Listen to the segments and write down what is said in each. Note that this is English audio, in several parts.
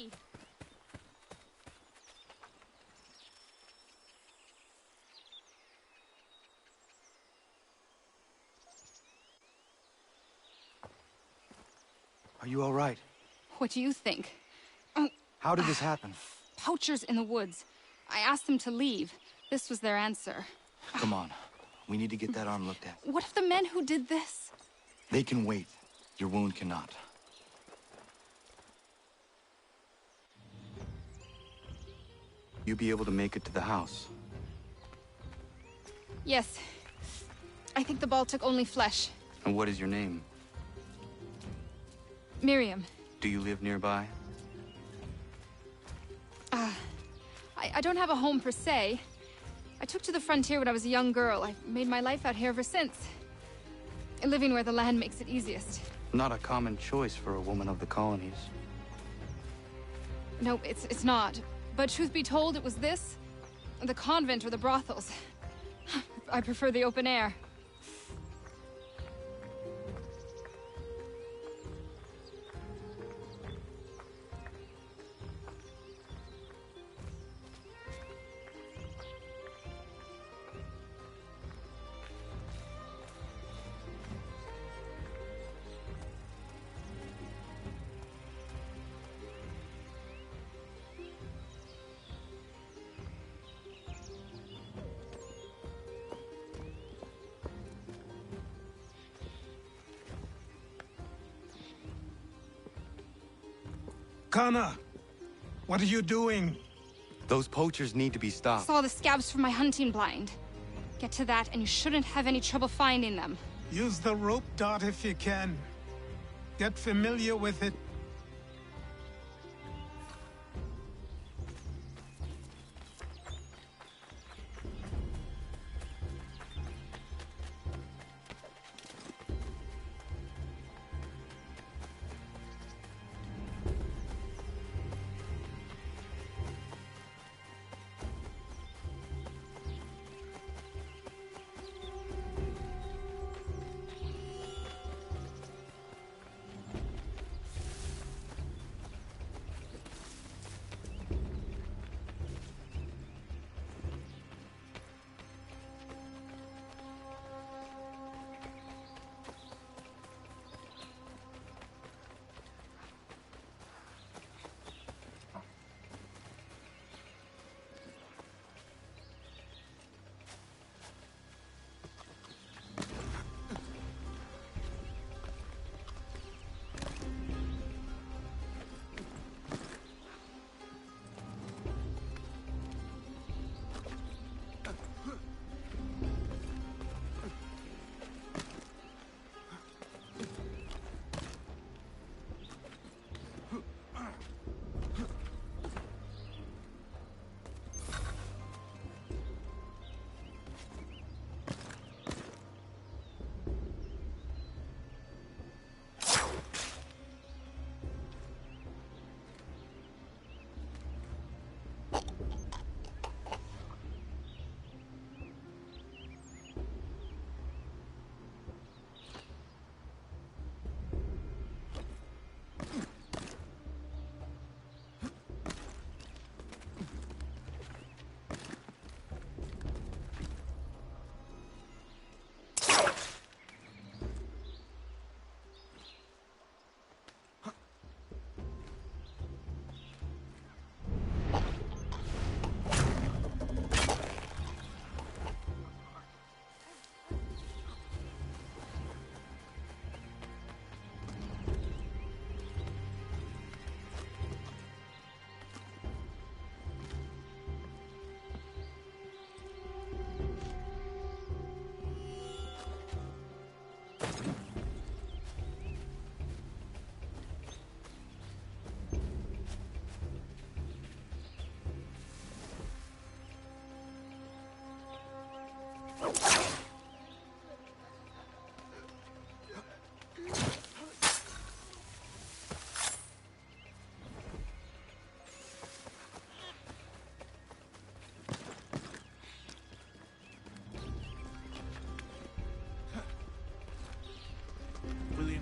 me! Are you all right? What do you think? How did this happen? Poachers in the woods. I asked them to leave. This was their answer. Come on. We need to get that arm looked at. What if the men who did this? They can wait. Your wound cannot. You be able to make it to the house? Yes. I think the ball took only flesh. And what is your name? Miriam. Do you live nearby? I don't have a home per se. I took to the frontier when I was a young girl. I've made my life out here ever since. Living where the land makes it easiest. Not a common choice for a woman of the colonies. No, it's not. But truth be told, it was this, the convent or the brothels. I prefer the open air. Kana, what are you doing? Those poachers need to be stopped. Saw the scabs from my hunting blind. Get to that and you shouldn't have any trouble finding them. Use the rope dart if you can. Get familiar with it.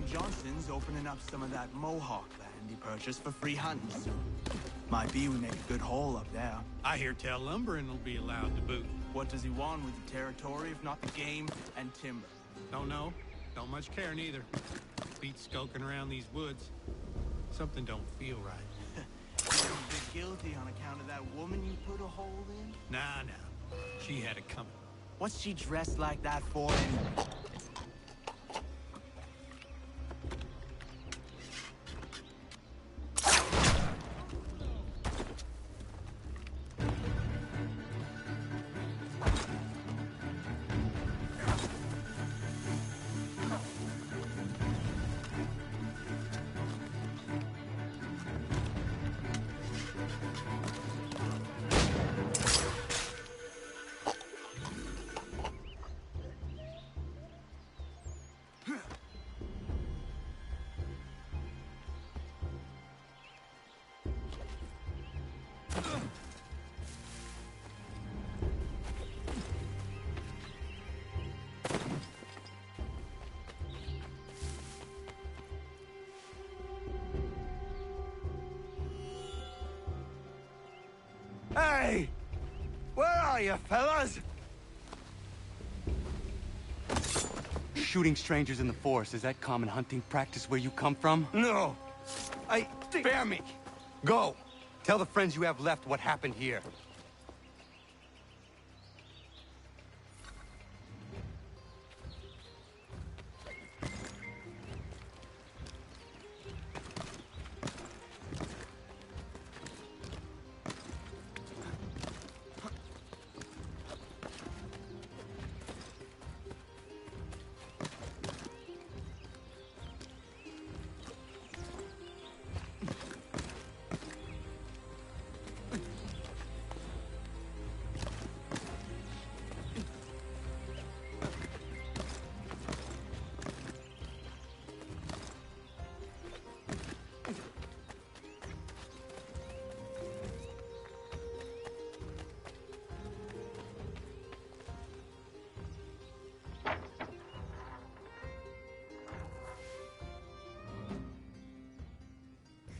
Johnson's opening up some of that Mohawk land he purchase for free hunting soon. Might be we make a good haul up there. I hear tell lumbering will be allowed to boot. What does he want with the territory if not the game and timber? Don't know. Don't much care neither. Beat skulking around these woods. Something don't feel right. You're a bit guilty on account of that woman you put a hole in? Nah. She had it coming. What's she dressed like that for anyway? Hey! Where are you, fellas? Shooting strangers in the forest, is that common hunting practice where you come from? No. Spare me. Go. Tell the friends you have left what happened here.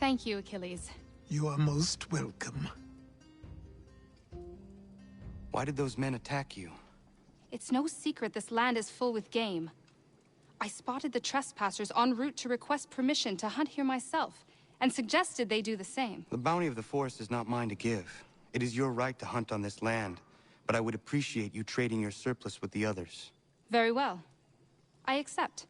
Thank you, Achilles. You are most welcome. Why did those men attack you? It's no secret this land is full with game. I spotted the trespassers en route to request permission to hunt here myself, and suggested they do the same. The bounty of the forest is not mine to give. It is your right to hunt on this land, but I would appreciate you trading your surplus with the others. Very well. I accept.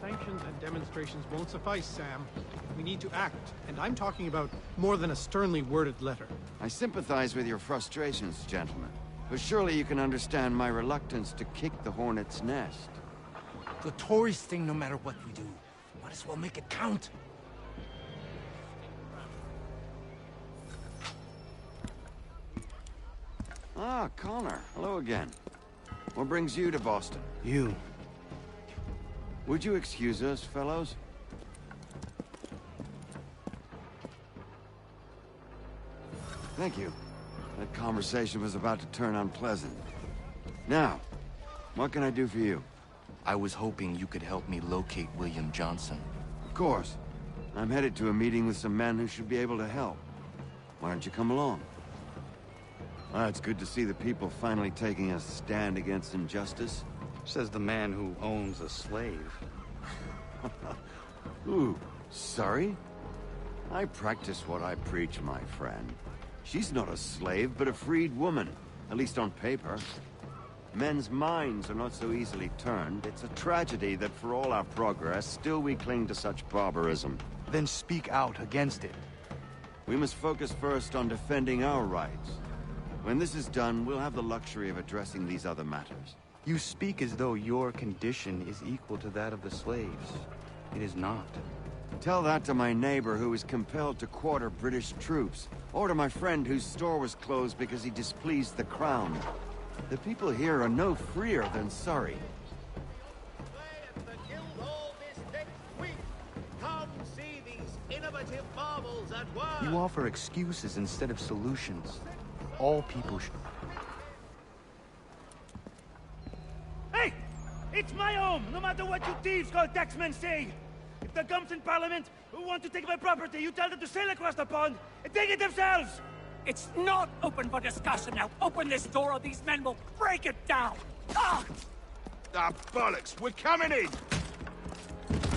Sanctions and demonstrations won't suffice, Sam. We need to act, and I'm talking about more than a sternly worded letter. I sympathize with your frustrations, gentlemen. But surely you can understand my reluctance to kick the hornet's nest. The tourist thing, no matter what we do. Might as well make it count. Ah, Connor. Hello again. What brings you to Boston? You. Would you excuse us, fellows? Thank you. That conversation was about to turn unpleasant. Now, what can I do for you? I was hoping you could help me locate William Johnson. Of course. I'm headed to a meeting with some men who should be able to help. Why don't you come along? Ah, it's good to see the people finally taking a stand against injustice. Says the man who owns a slave. Ooh, sorry? I practice what I preach, my friend. She's not a slave, but a freed woman. At least on paper. Men's minds are not so easily turned. It's a tragedy that for all our progress, still we cling to such barbarism. Then speak out against it. We must focus first on defending our rights. When this is done, we'll have the luxury of addressing these other matters. You speak as though your condition is equal to that of the slaves. It is not. Tell that to my neighbor who was compelled to quarter British troops, or to my friend whose store was closed because he displeased the crown. The people here are no freer than Surrey. You offer excuses instead of solutions. All people should... Hey! It's my home, no matter what you thieves called taxmen say! If the gums in Parliament who want to take my property, you tell them to sail across the pond and take it themselves! It's not open for discussion now. Open this door or these men will break it down. Ah! Ah, bollocks! We're coming in!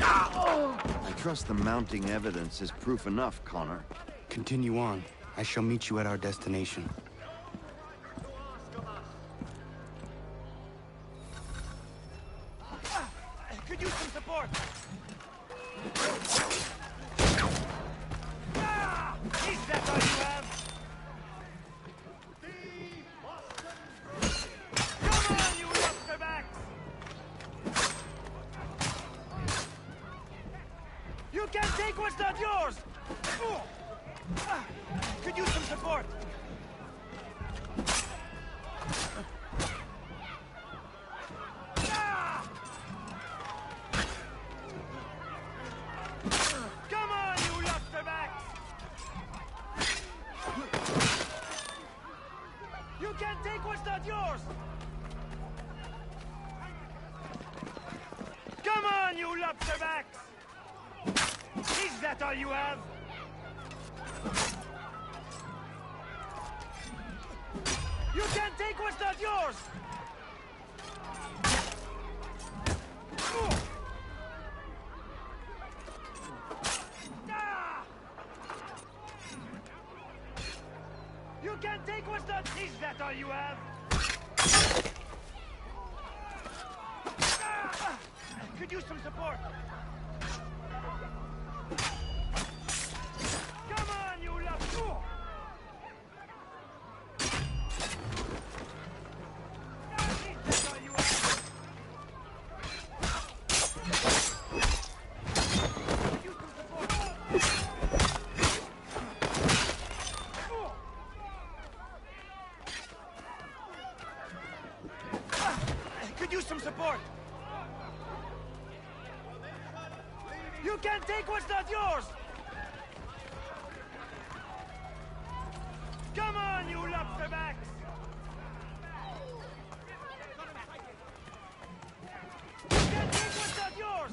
I trust the mounting evidence is proof enough, Connor. Continue on. I shall meet you at our destination. Could use some support! Is that all you have? Come on, you lobsterbacks! You can't take what's not yours! Could use some support! Come on, you lobsterbacks! You can't take what's not yours! Come on, you lobsterbacks! Is that all you have? You can't take what's not yours! You can't take what's not... Is that all you have? Could use some support. Come on, you love... Is that all you have? Could use some support. Could use some support. You can't take what's not yours! Come on, you lobsterbacks! You can't take what's not yours!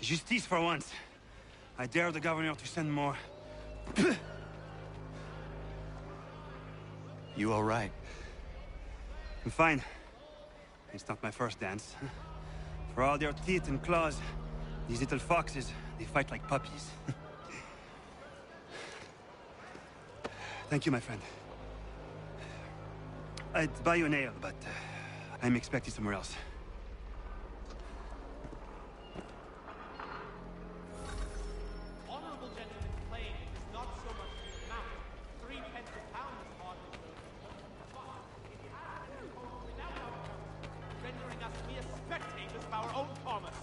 Justice for once. I dare the governor to send more. You all right? I'm fine. It's not my first dance. For all their teeth and claws, these little foxes, They fight like puppies. Thank you, my friend. I'd buy you an ale, but I'm expected somewhere else. Honorable gentleman's claim is not so much the amount. 3 pence a pound is hardly but it has without our help, rendering us mere spectators of our own commerce.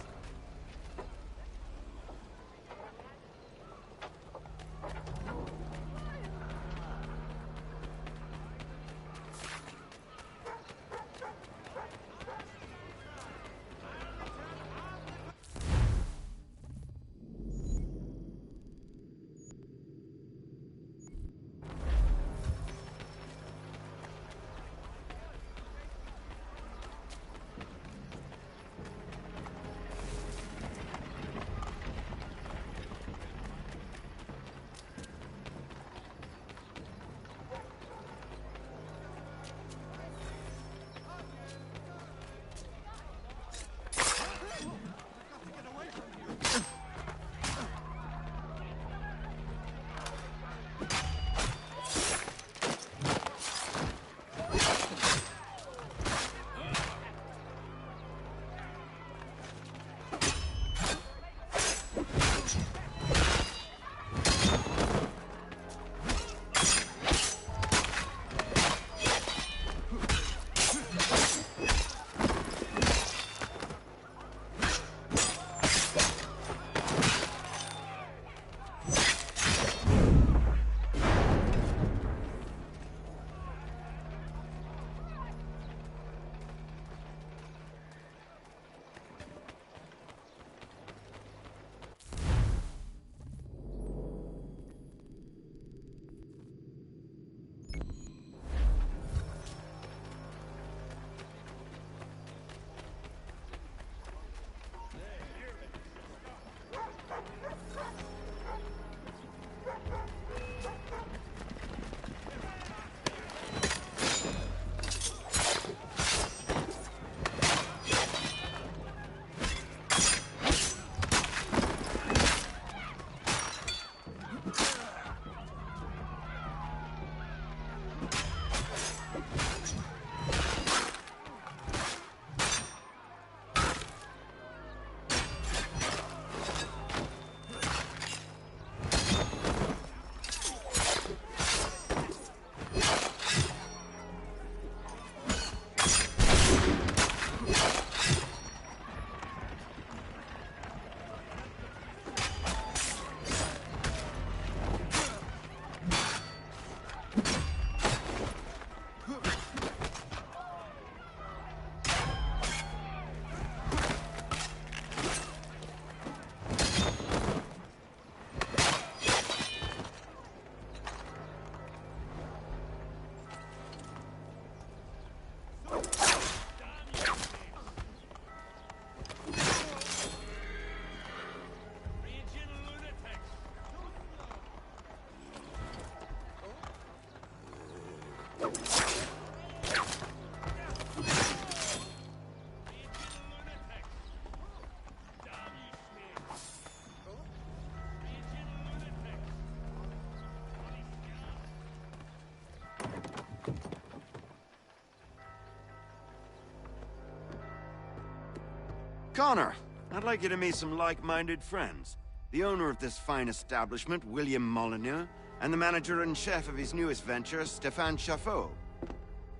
Connor, I'd like you to meet some like-minded friends. The owner of this fine establishment, William Molyneux, and the manager and chef of his newest venture, Stéphane Chaffeau.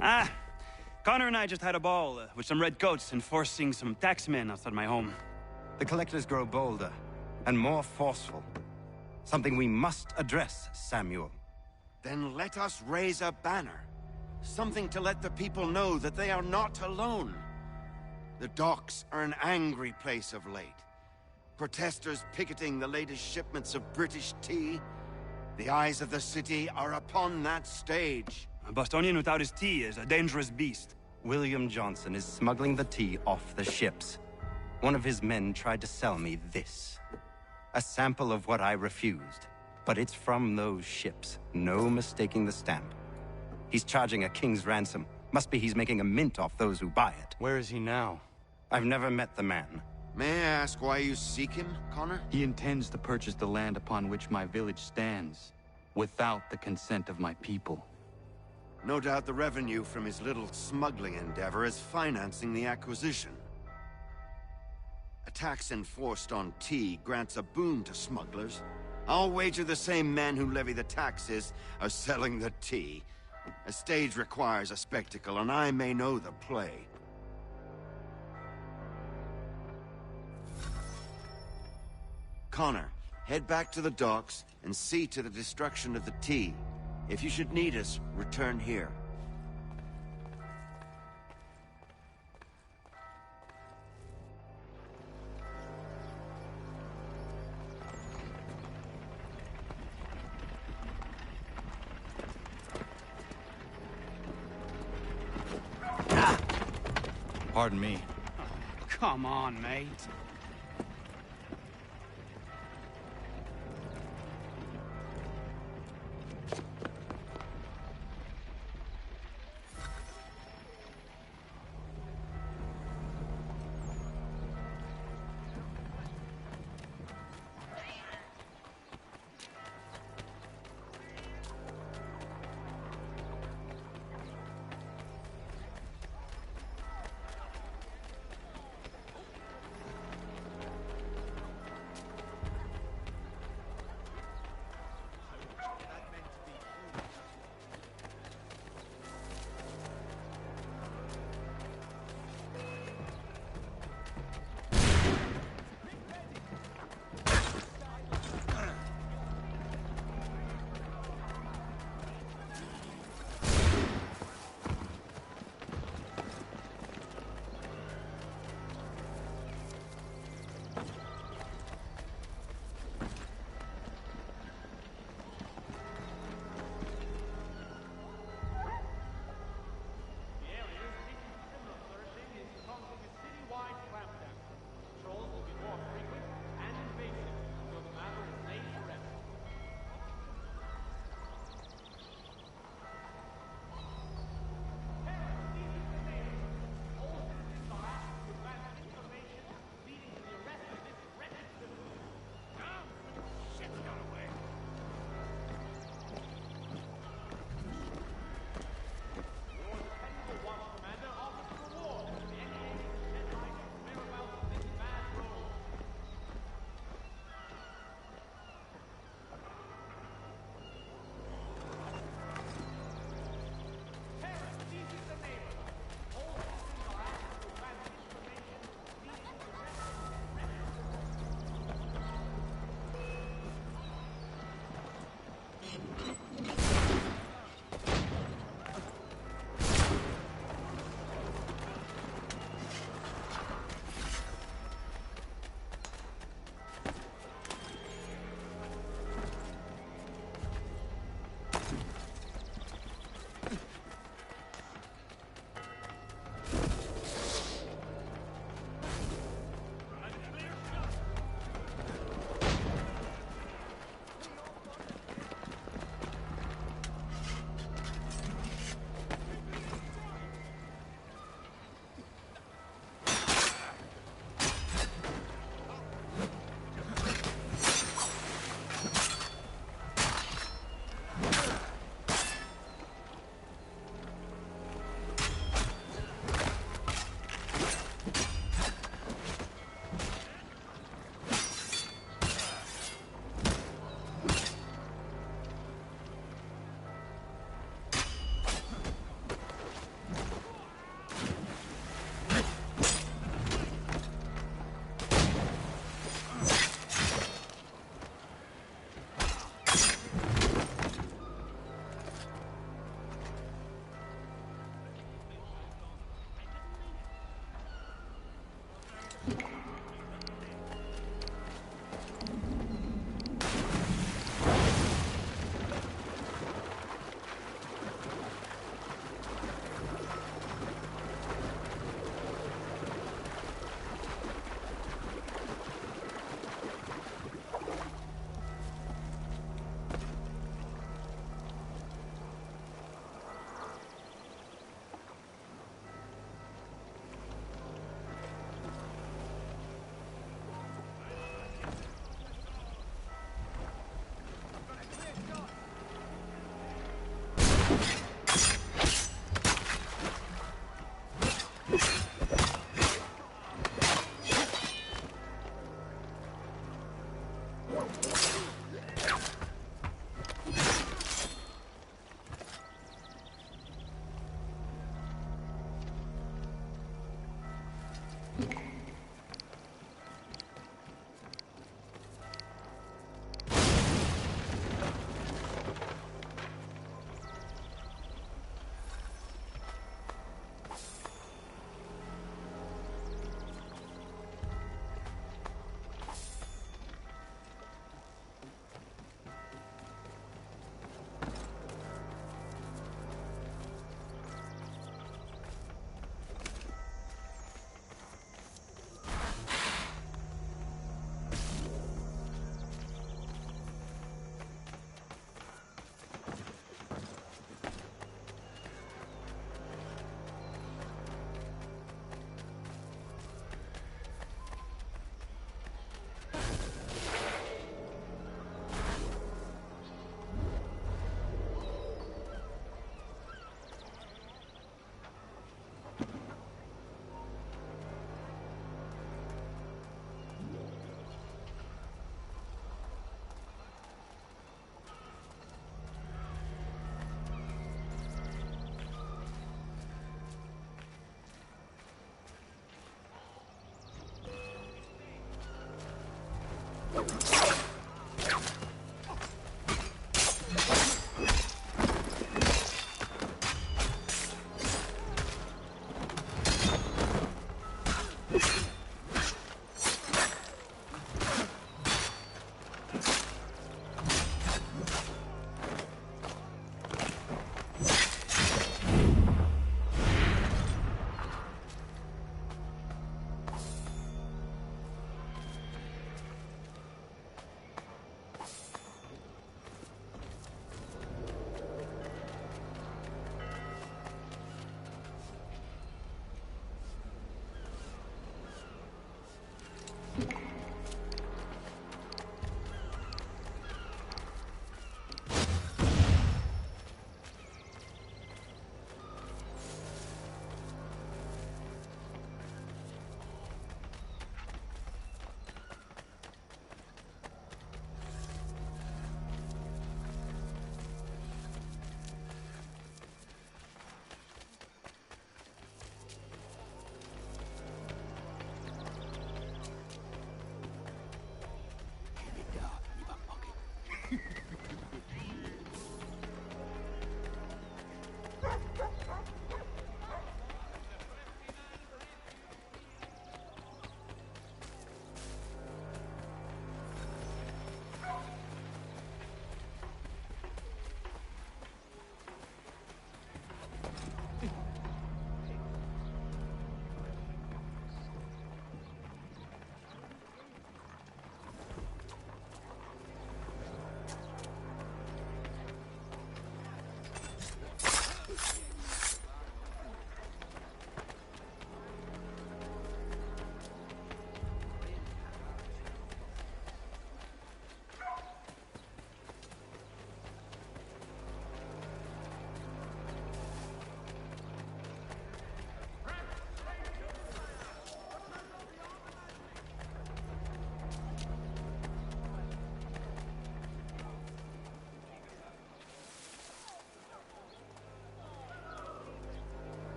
Ah, Connor and I just had a ball with some red coats enforcing some taxmen outside my home. The collectors grow bolder and more forceful. Something we must address, Samuel. Then let us raise a banner. Something to let the people know that they are not alone. The docks are an angry place of late. Protesters picketing the latest shipments of British tea. The eyes of the city are upon that stage. A Bostonian without his tea is a dangerous beast. William Johnson is smuggling the tea off the ships. One of his men tried to sell me this. A sample of what I refused. But it's from those ships. No mistaking the stamp. He's charging a king's ransom. Must be he's making a mint off those who buy it. Where is he now? I've never met the man, May I ask why you seek him, Connor? He intends to purchase the land upon which my village stands, without the consent of my people. No doubt the revenue from his little smuggling endeavor is financing the acquisition. A tax enforced on tea grants a boon to smugglers. I'll wager the same men who levy the taxes are selling the tea. A stage requires a spectacle, and I may know the play. Connor, head back to the docks and see to the destruction of the tea. If you should need us, return here. Pardon me. Come on, mate.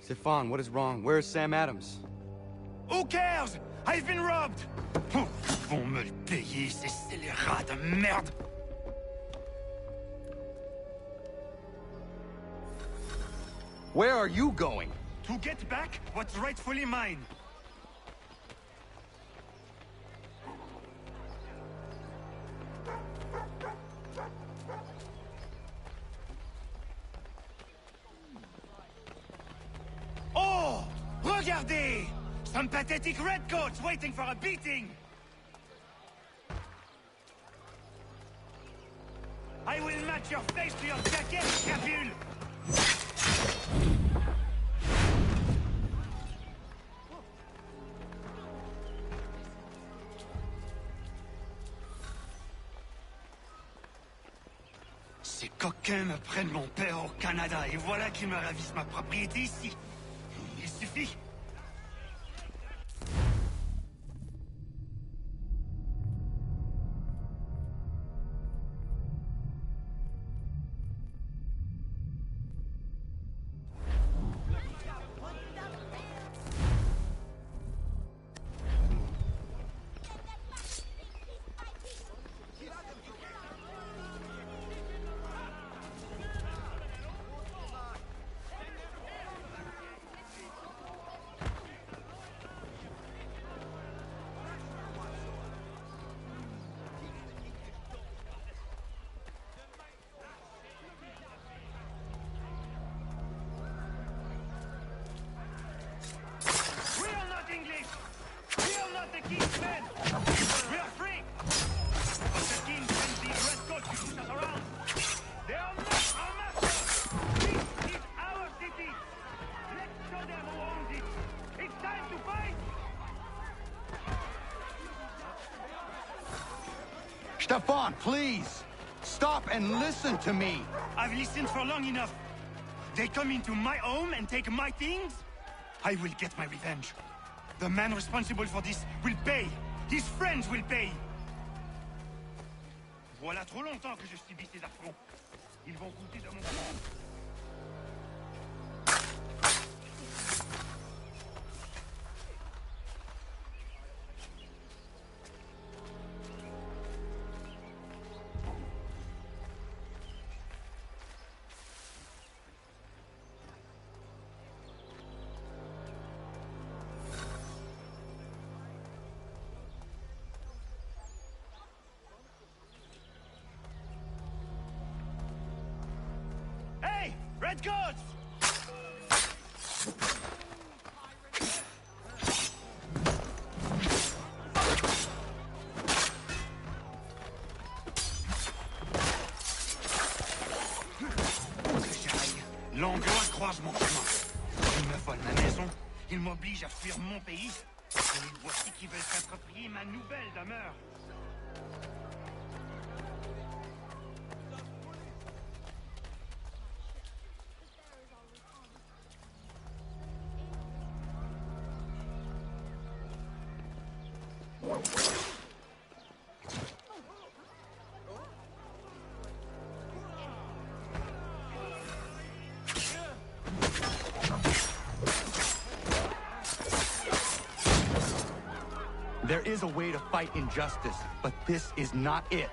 Stefan, what is wrong? Where is Sam Adams? Who cares? I've been robbed! Ils vont me le payer, ces scélérats de merde! Where are you going? To get back what's rightfully mine. Oh! Regardez! Some pathetic redcoats waiting for a beating! I will match your face to your jacket, Capule! Ces coquins me prennent mon père au Canada et voilà qu'ils me ravissent ma propriété ici. Il suffit. Stefan, please! Stop and listen to me! I've listened for long enough. They come into my home and take my things? I will get my revenge. The man responsible for this will pay. His friends will pay. Voilà trop longtemps que je subis ces affronts. Ils vont goûter de mon sang. Redcoats! L'Anglois croise mon chemin. Il me vole ma maison, il m'oblige à fuir mon pays. Et les voici qui veulent s'approprier ma nouvelle demeure. There is a way to fight injustice, but this is not it.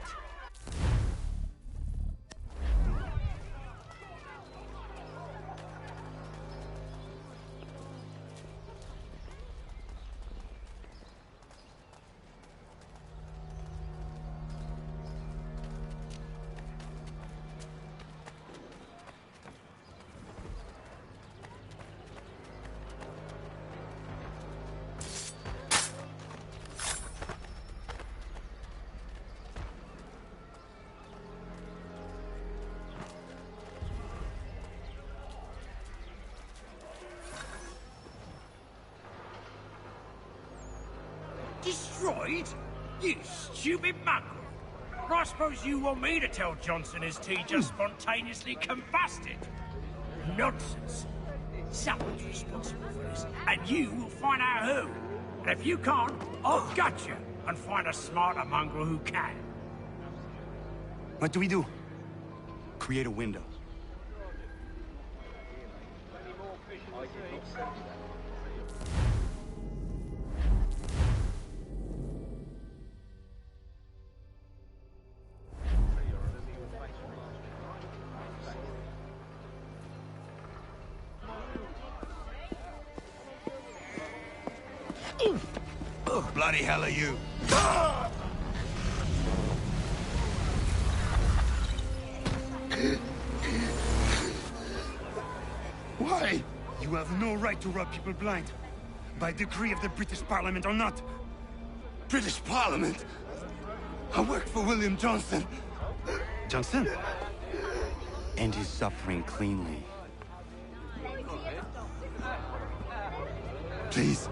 Destroyed? You stupid mongrel! I suppose you want me to tell Johnson his tea just spontaneously combusted? Nonsense. Someone's responsible for this, and you will find out who. And if you can't, I'll gut you and find a smarter mongrel who can. What do we do? Create a window. Bloody hell are you? Why? You have no right to rob people blind. By decree of the British Parliament or not. British Parliament? I work for William Johnson. Johnson? End his suffering cleanly. Please.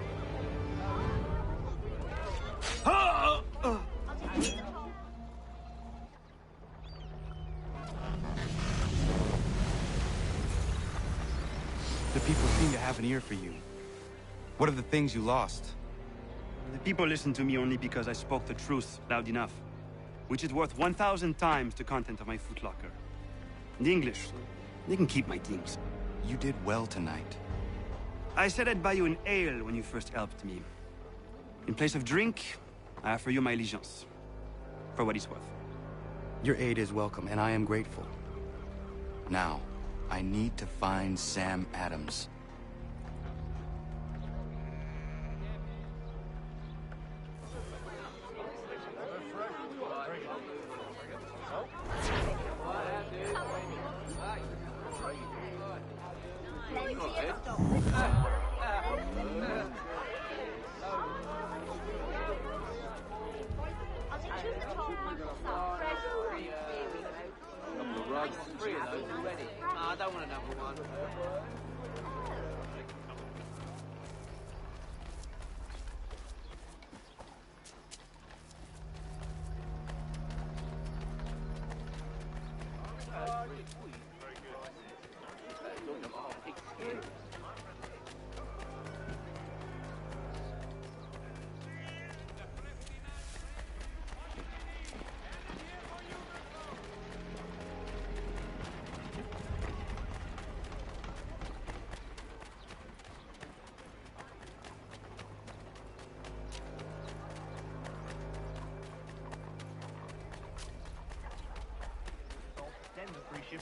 The people seem to have an ear for you. What are the things you lost? The people listen to me only because I spoke the truth loud enough. Which is worth 1,000 times the content of my footlocker. The English, they can keep my things. You did well tonight. I said I'd buy you an ale when you first helped me. In place of drink, I offer you my allegiance. For what it's worth. Your aid is welcome, and I am grateful. Now, I need to find Sam Adams. I don't want another one.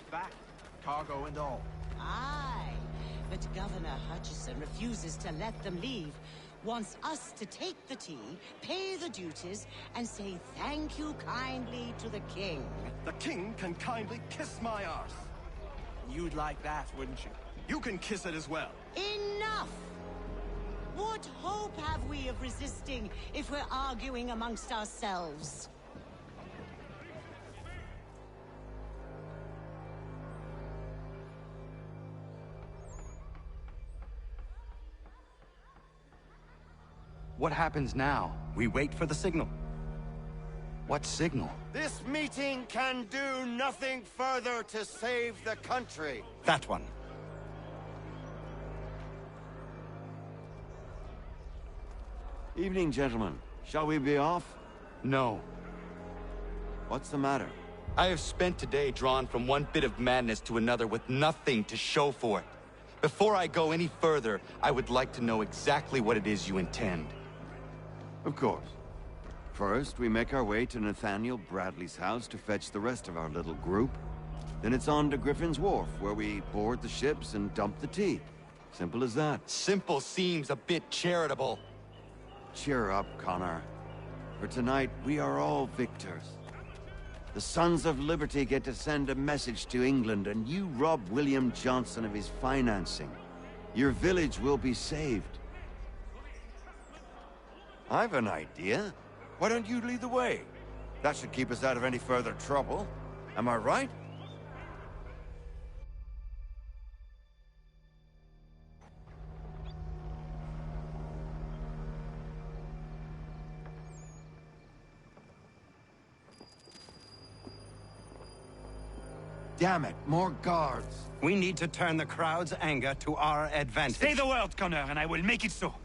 Back, cargo and all. Aye, but Governor Hutchison refuses to let them leave. Wants us to take the tea, pay the duties, and say thank you kindly to the king. The king can kindly kiss my arse. You'd like that, wouldn't you? You can kiss it as well. Enough! What hope have we of resisting if we're arguing amongst ourselves? What happens now? We wait for the signal. What signal? This meeting can do nothing further to save the country. That one. Evening, gentlemen. Shall we be off? No. What's the matter? I have spent today drawn from one bit of madness to another with nothing to show for it. Before I go any further, I would like to know exactly what it is you intend. Of course. First, we make our way to Nathaniel Bradley's house to fetch the rest of our little group. Then it's on to Griffin's Wharf, where we board the ships and dump the tea. Simple as that. Simple seems a bit charitable. Cheer up, Connor. For tonight, we are all victors. The Sons of Liberty get to send a message to England, and you rob William Johnson of his financing. Your village will be saved. I've an idea. Why don't you lead the way? That should keep us out of any further trouble. Am I right? Damn it, more guards. We need to turn the crowd's anger to our advantage. Say the word, Connor, and I will make it so.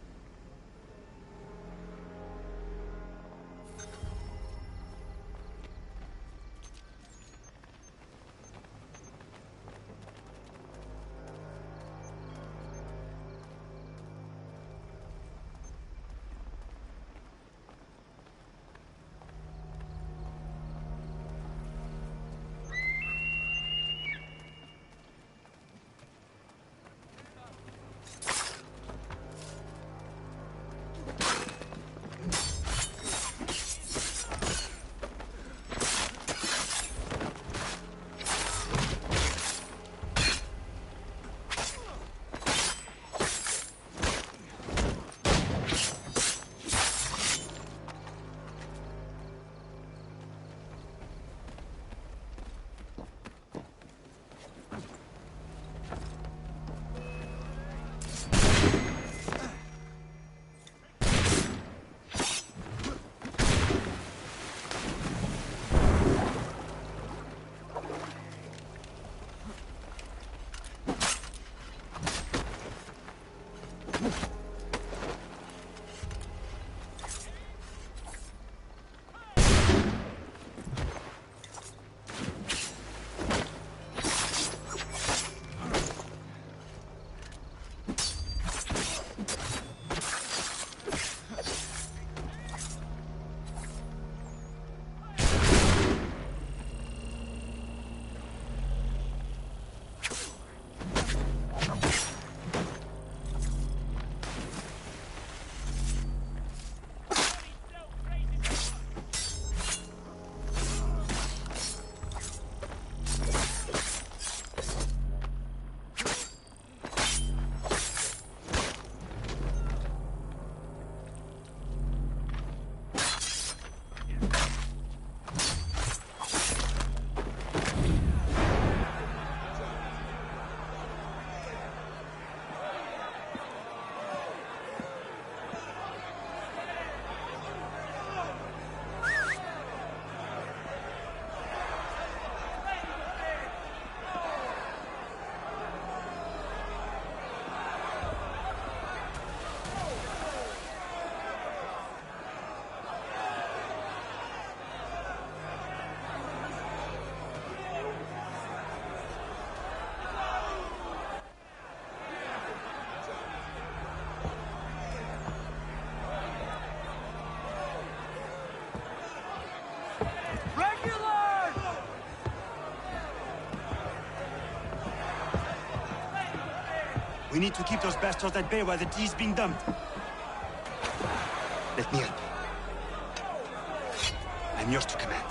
We need to keep those bastards at bay while the tea's being dumped. Let me help. I'm yours to command.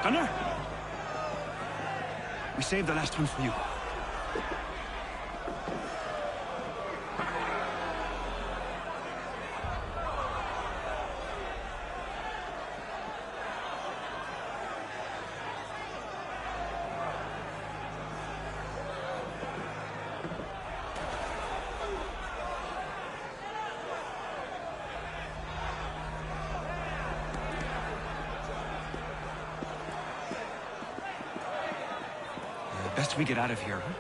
Gunnar? We saved the last one for you. Best we get out of here, huh?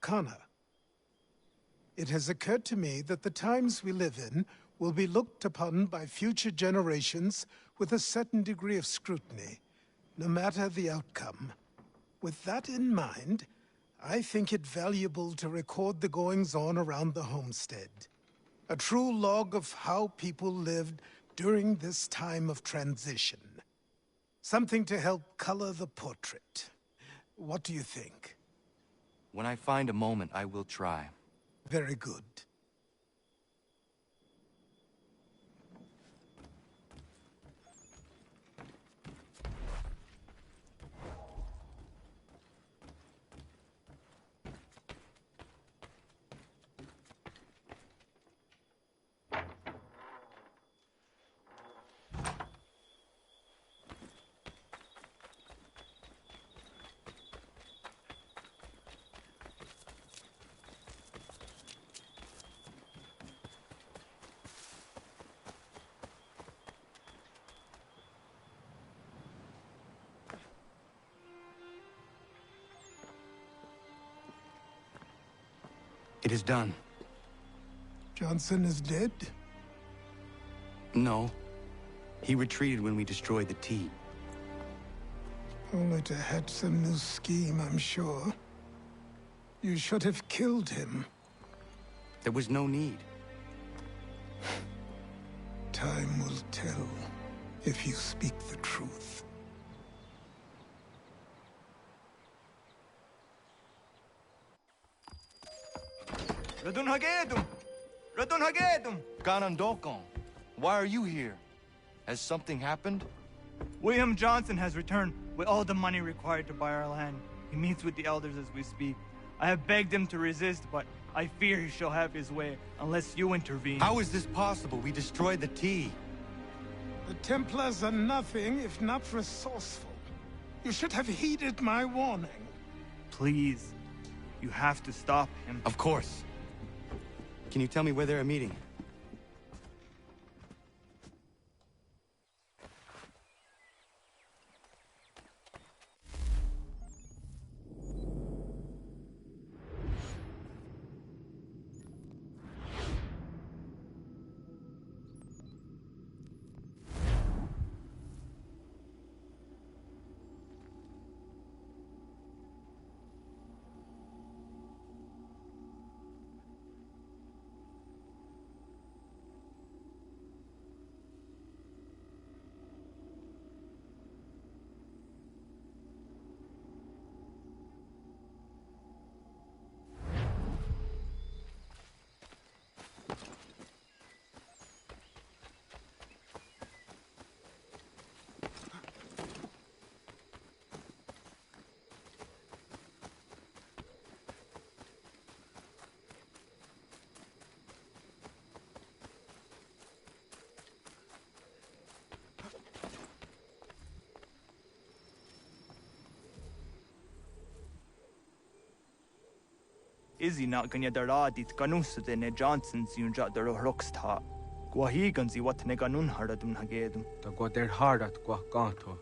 Connor. It has occurred to me that the times we live in will be looked upon by future generations with a certain degree of scrutiny, no matter the outcome. With that in mind, I think it valuable to record the goings-on around the homestead. A true log of how people lived during this time of transition. Something to help color the portrait. What do you think? When I find a moment, I will try. Very good. It is done. Johnson is dead? No. He retreated when we destroyed the T. Only to hatch some new scheme, I'm sure. You should have killed him. There was no need. Time will tell if you speak the truth. Radun Hagedum! Radun Hagedum! Ganondokon, why are you here? Has something happened? William Johnson has returned with all the money required to buy our land. He meets with the elders as we speak. I have begged him to resist, but I fear he shall have his way unless you intervene. How is this possible? We destroyed the T. The Templars are nothing if not resourceful. You should have heeded my warning. Please, you have to stop him. Of course. Can you tell me where they're meeting? Izzy not ganya daradit ganusade ne Johnson's yunja daro rocksta. Guahiganzi what ne ganun haradun hagedum. Ta goder hardat gwa ganto.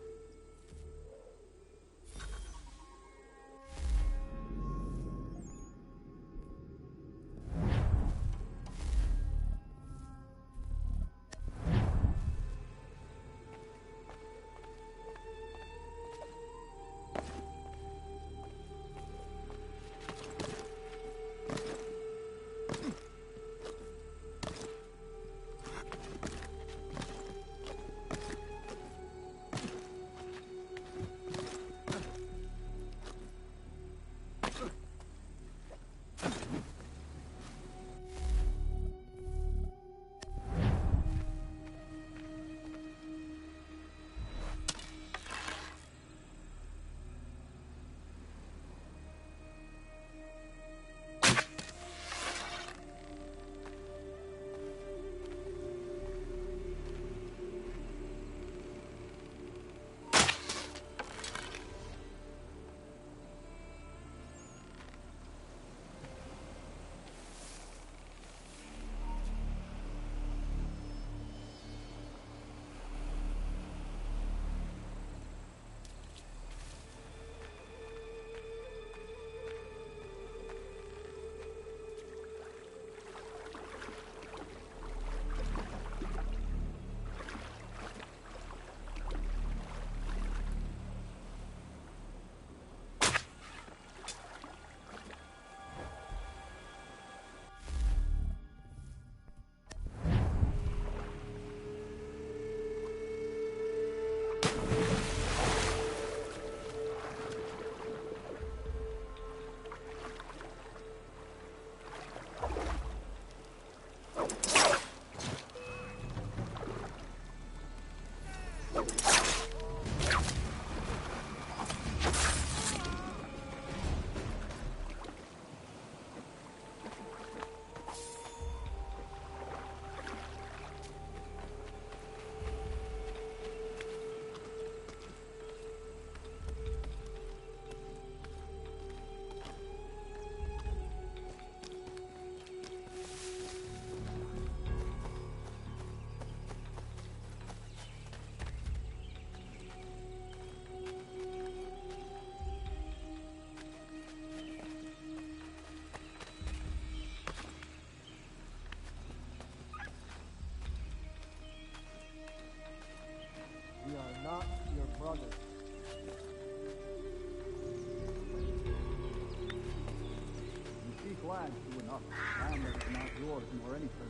ours nor any further.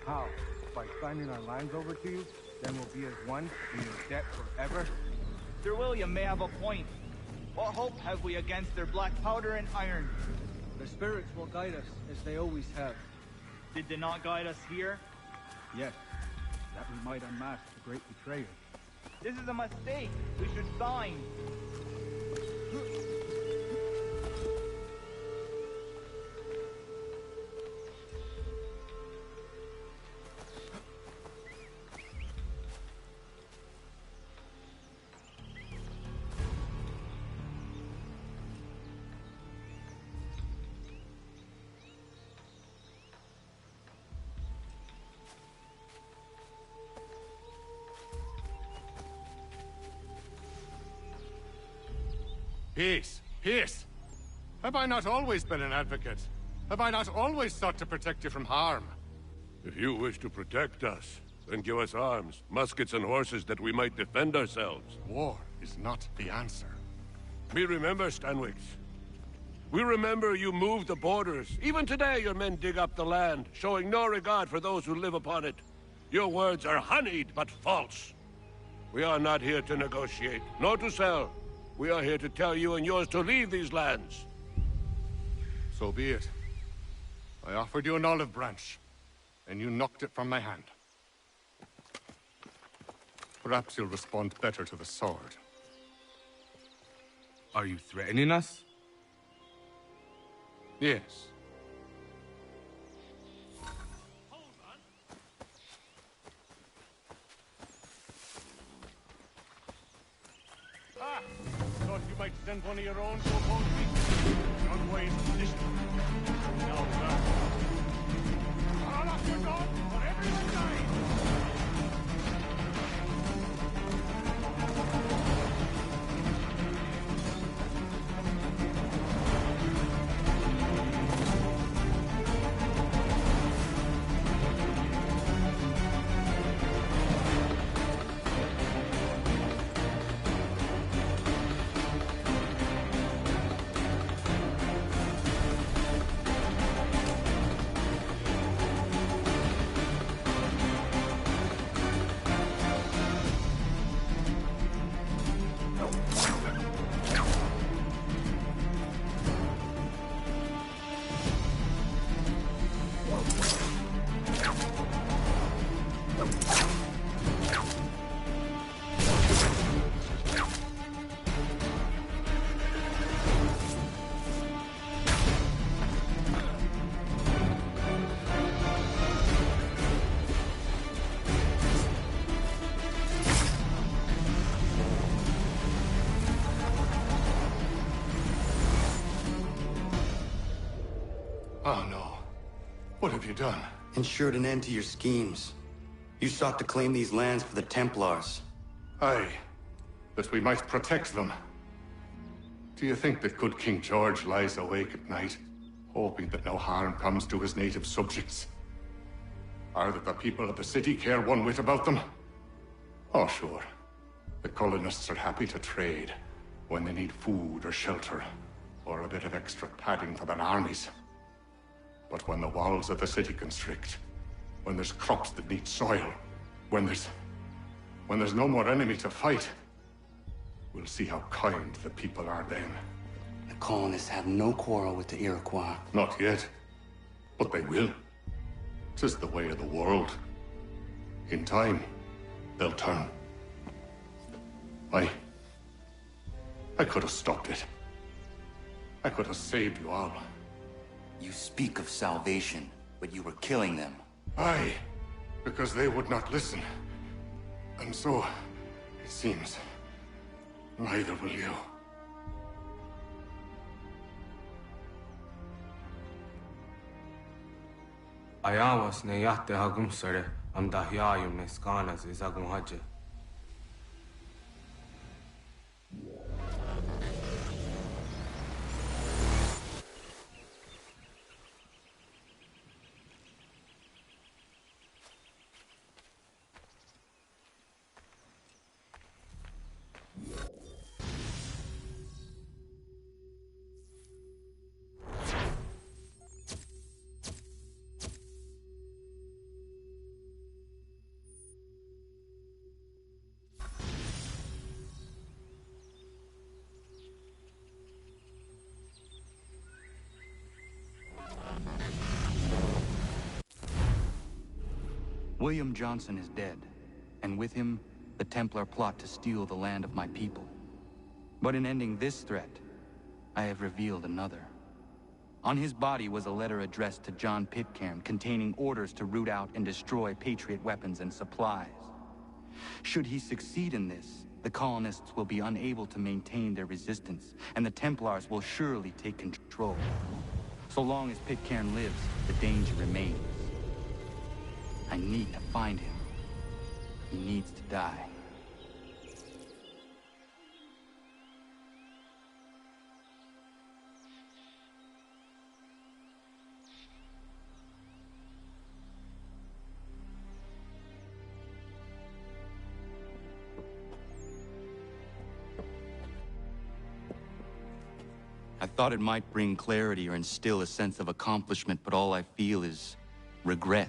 How? By signing our lines over to you? Then we'll be as one in your debt forever? Sir William may have a point. What hope have we against their black powder and iron? The spirits will guide us, as they always have. Did they not guide us here? Yes, that we might unmask the great betrayer. This is a mistake. We should sign. Peace! Peace! Have I not always been an advocate? Have I not always sought to protect you from harm? If you wish to protect us, then give us arms, muskets and horses that we might defend ourselves. War is not the answer. We remember, Stanwix. We remember you moved the borders. Even today your men dig up the land, showing no regard for those who live upon it. Your words are honeyed, but false. We are not here to negotiate, nor to sell. We are here to tell you and yours to leave these lands. So be it. I offered you an olive branch, and you knocked it from my hand. Perhaps you'll respond better to the sword. Are you threatening us? Yes. Ah! Thought you might send one of your own to oppose me. Unwise position. Now, sir. Call off your dog, or everyone dies! Oh no. What have you done? Ensured an end to your schemes. You sought to claim these lands for the Templars. Aye, that we might protect them. Do you think that good King George lies awake at night, hoping that no harm comes to his native subjects? Or that the people of the city care one whit about them? Oh, sure. The colonists are happy to trade when they need food or shelter, or a bit of extra padding for their armies. But when the walls of the city constrict, when there's crops that need soil, when there's no more enemy to fight, we'll see how kind the people are then. The colonists have no quarrel with the Iroquois. Not yet, but they will. 'Tis the way of the world. In time, they'll turn. I could have stopped it. I could have saved you all. You speak of salvation, but you were killing them. Aye, because they would not listen. And so, it seems, neither will you. Ayawas ne yate hagum sare am dahyayum ne skanas izagum haje. William Johnson is dead, and with him, the Templar plot to steal the land of my people. But in ending this threat, I have revealed another. On his body was a letter addressed to John Pitcairn containing orders to root out and destroy Patriot weapons and supplies. Should he succeed in this, the colonists will be unable to maintain their resistance, and the Templars will surely take control. So long as Pitcairn lives, the danger remains. I need to find him. He needs to die. I thought it might bring clarity or instill a sense of accomplishment, but all I feel is regret.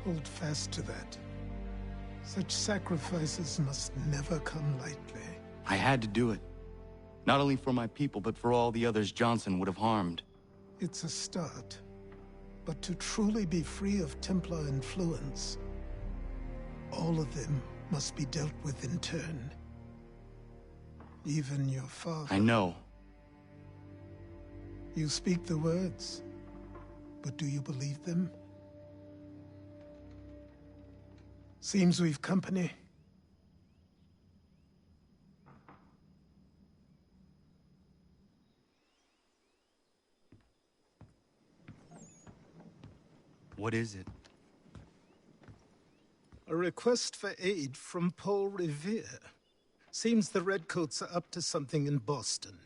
Hold fast to that. Such sacrifices must never come lightly. I had to do it. Not only for my people, but for all the others Johnson would have harmed. It's a start. But to truly be free of Templar influence, all of them must be dealt with in turn. Even your father. I know. You speak the words, but do you believe them? Seems we've company. What is it? A request for aid from Paul Revere. Seems the Redcoats are up to something in Boston.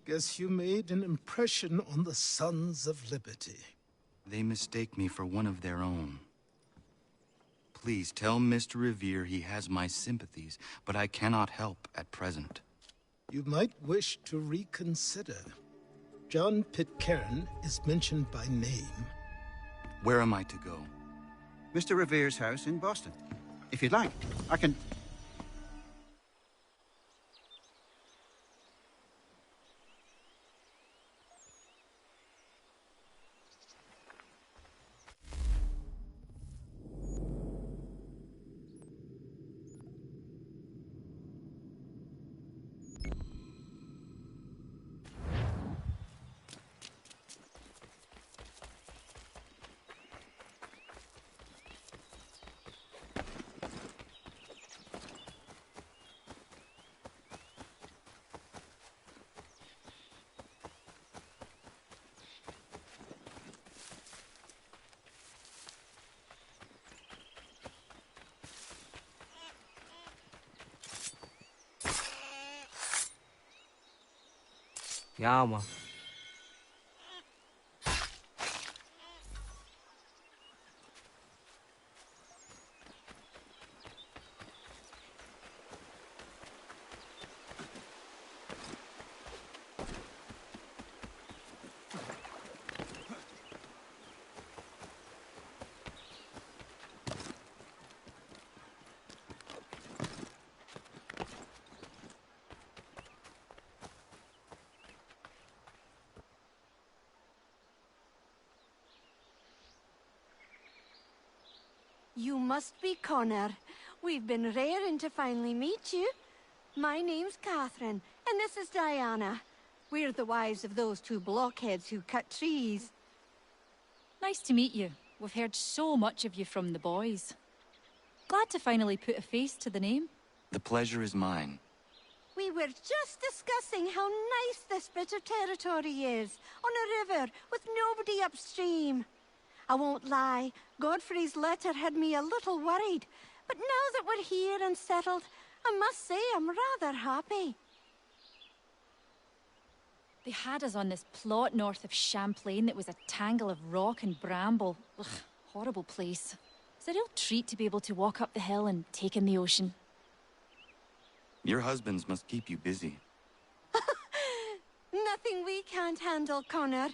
Guess you made an impression on the Sons of Liberty. They mistake me for one of their own. Please tell Mr. Revere he has my sympathies, but I cannot help at present. You might wish to reconsider. John Pitcairn is mentioned by name. Where am I to go? Mr. Revere's house in Boston. If you'd like, I can... Yeah, man. You must be Connor. We've been raring to finally meet you. My name's Catherine, and this is Diana. We're the wives of those two blockheads who cut trees. Nice to meet you. We've heard so much of you from the boys. Glad to finally put a face to the name. The pleasure is mine. We were just discussing how nice this bit of territory is, on a river with nobody upstream. I won't lie, Godfrey's letter had me a little worried, but now that we're here and settled, I must say I'm rather happy. They had us on this plot north of Champlain that was a tangle of rock and bramble. Ugh, horrible place. It's a real treat to be able to walk up the hill and take in the ocean. Your husbands must keep you busy. Nothing we can't handle, Connor.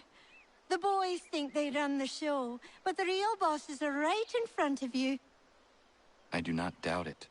The boys think they run the show, but the real bosses are right in front of you. I do not doubt it.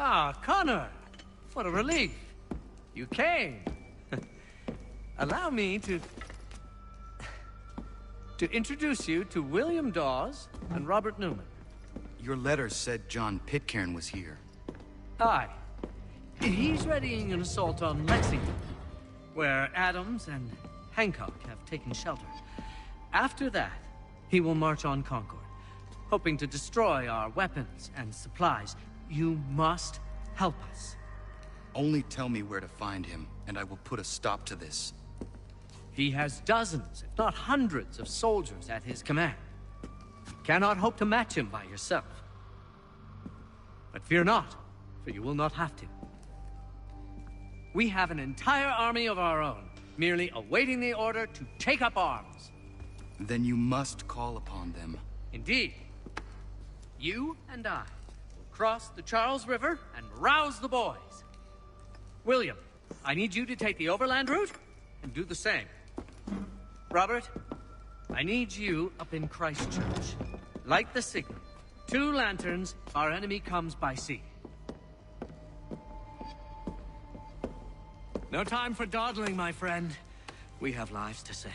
Ah, Connor! What a relief. You came. Allow me to introduce you to William Dawes and Robert Newman. Your letter said John Pitcairn was here. Aye. He's readying an assault on Lexington, where Adams and Hancock have taken shelter. After that, he will march on Concord, hoping to destroy our weapons and supplies. You must help us. Only tell me where to find him, and I will put a stop to this. He has dozens, if not hundreds, of soldiers at his command. You cannot hope to match him by yourself. But fear not, for you will not have to. We have an entire army of our own, merely awaiting the order to take up arms. Then you must call upon them. Indeed. You and I will cross the Charles River and rouse the boys. William, I need you to take the overland route and do the same. Robert, I need you up in Christchurch. Light the signal. 2 lanterns, our enemy comes by sea. No time for dawdling, my friend. We have lives to save.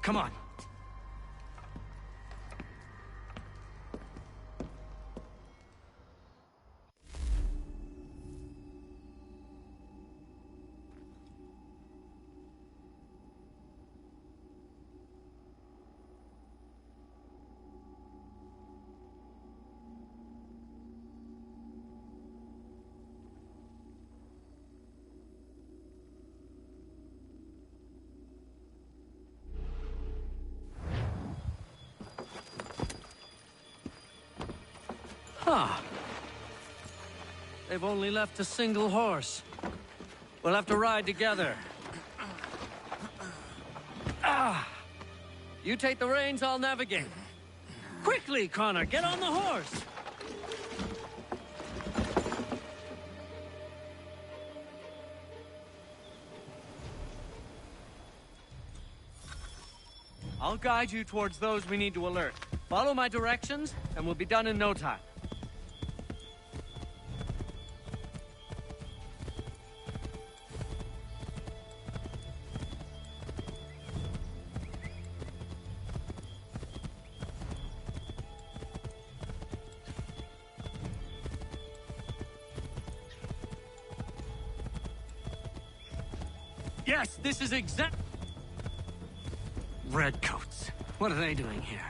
Come on. Ah. They've only left a single horse. We'll have to ride together. Ah! You take the reins, I'll navigate. Quickly, Connor, get on the horse! I'll guide you towards those we need to alert. Follow my directions, and we'll be done in no time. Yes, this is exact... Redcoats. What are they doing here?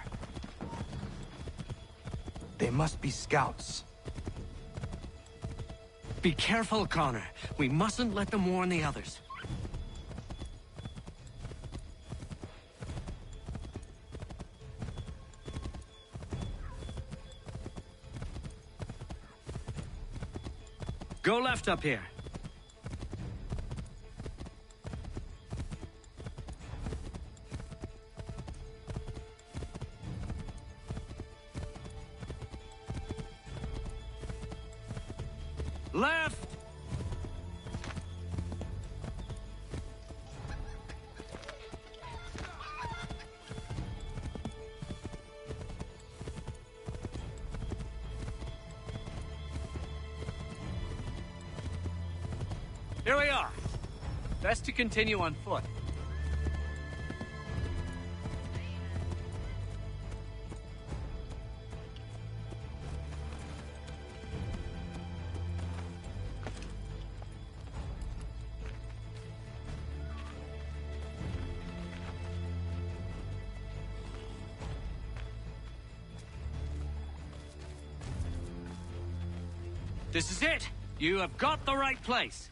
They must be scouts. Be careful, Connor. We mustn't let them warn the others. Go left up here. Left! Here we are. Best to continue on foot. This is it! You have got the right place!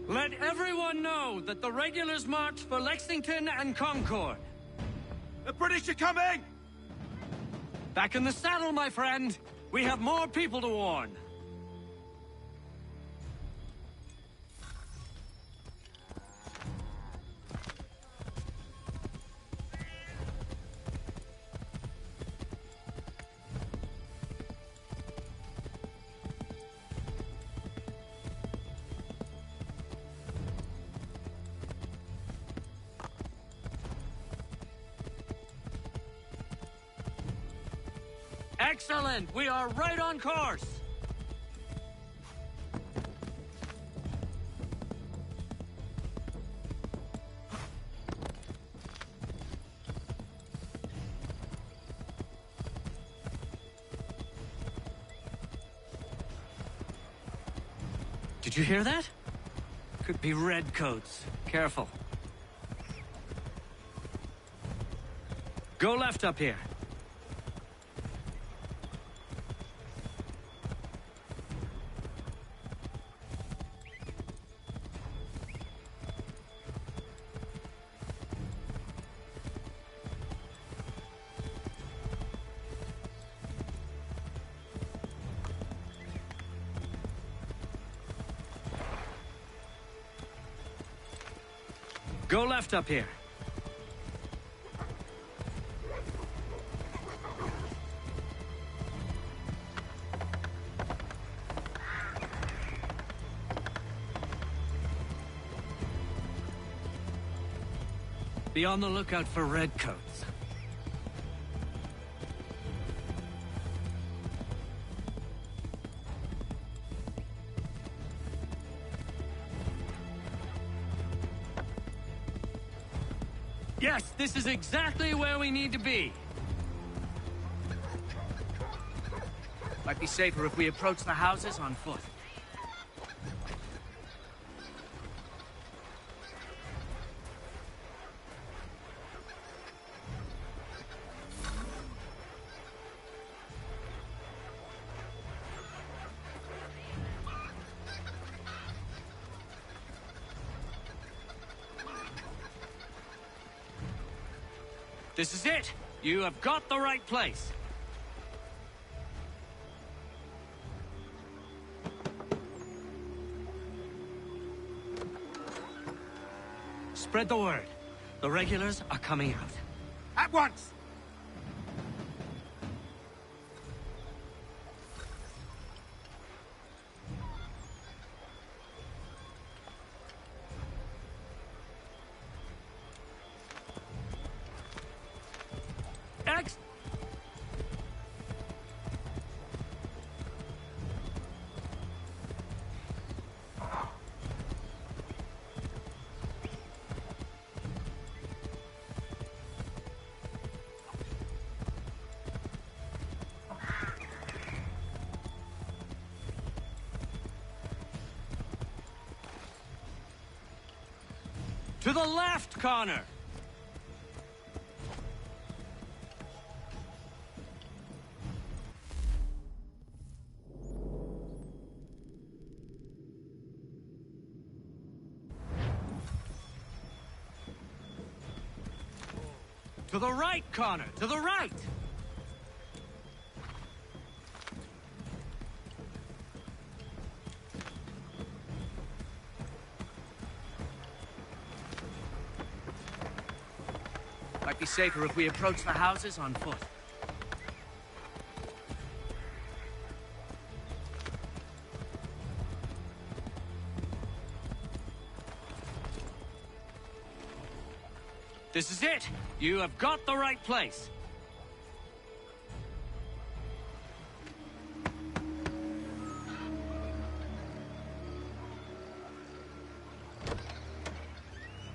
Let everyone know that the regulars march for Lexington and Concord. The British are coming! Back in the saddle, my friend! We have more people to warn. Excellent! We are right on course! Did you hear that? Could be redcoats. Careful. Go left up here. Go left up here. Be on the lookout for redcoats. Yes, this is exactly where we need to be. Might be safer if we approach the houses on foot. This is it! You have got the right place! Spread the word. The regulars are coming out. At once! To the left, Connor! To the right, Connor! To the right! Might be safer if we approach the houses on foot. This is it! You have got the right place!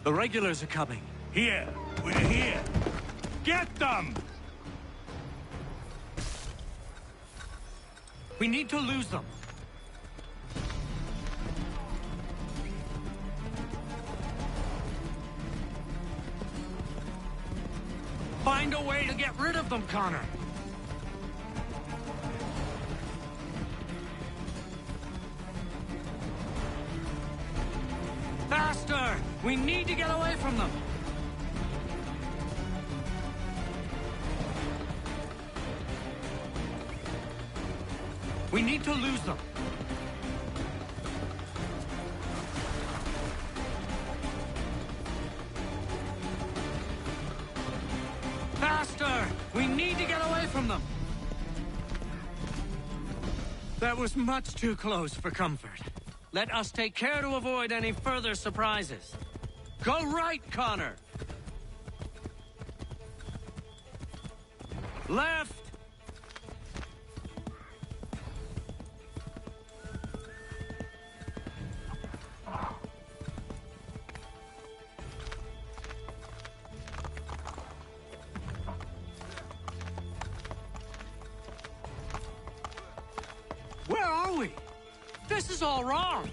The regulars are coming. Here! We're here! Get them! We need to lose them. Find a way to get rid of them, Connor. Faster! We need to get away from them. We need to lose them. Faster! We need to get away from them. That was much too close for comfort. Let us take care to avoid any further surprises. Go right, Connor! Left! is all wrong?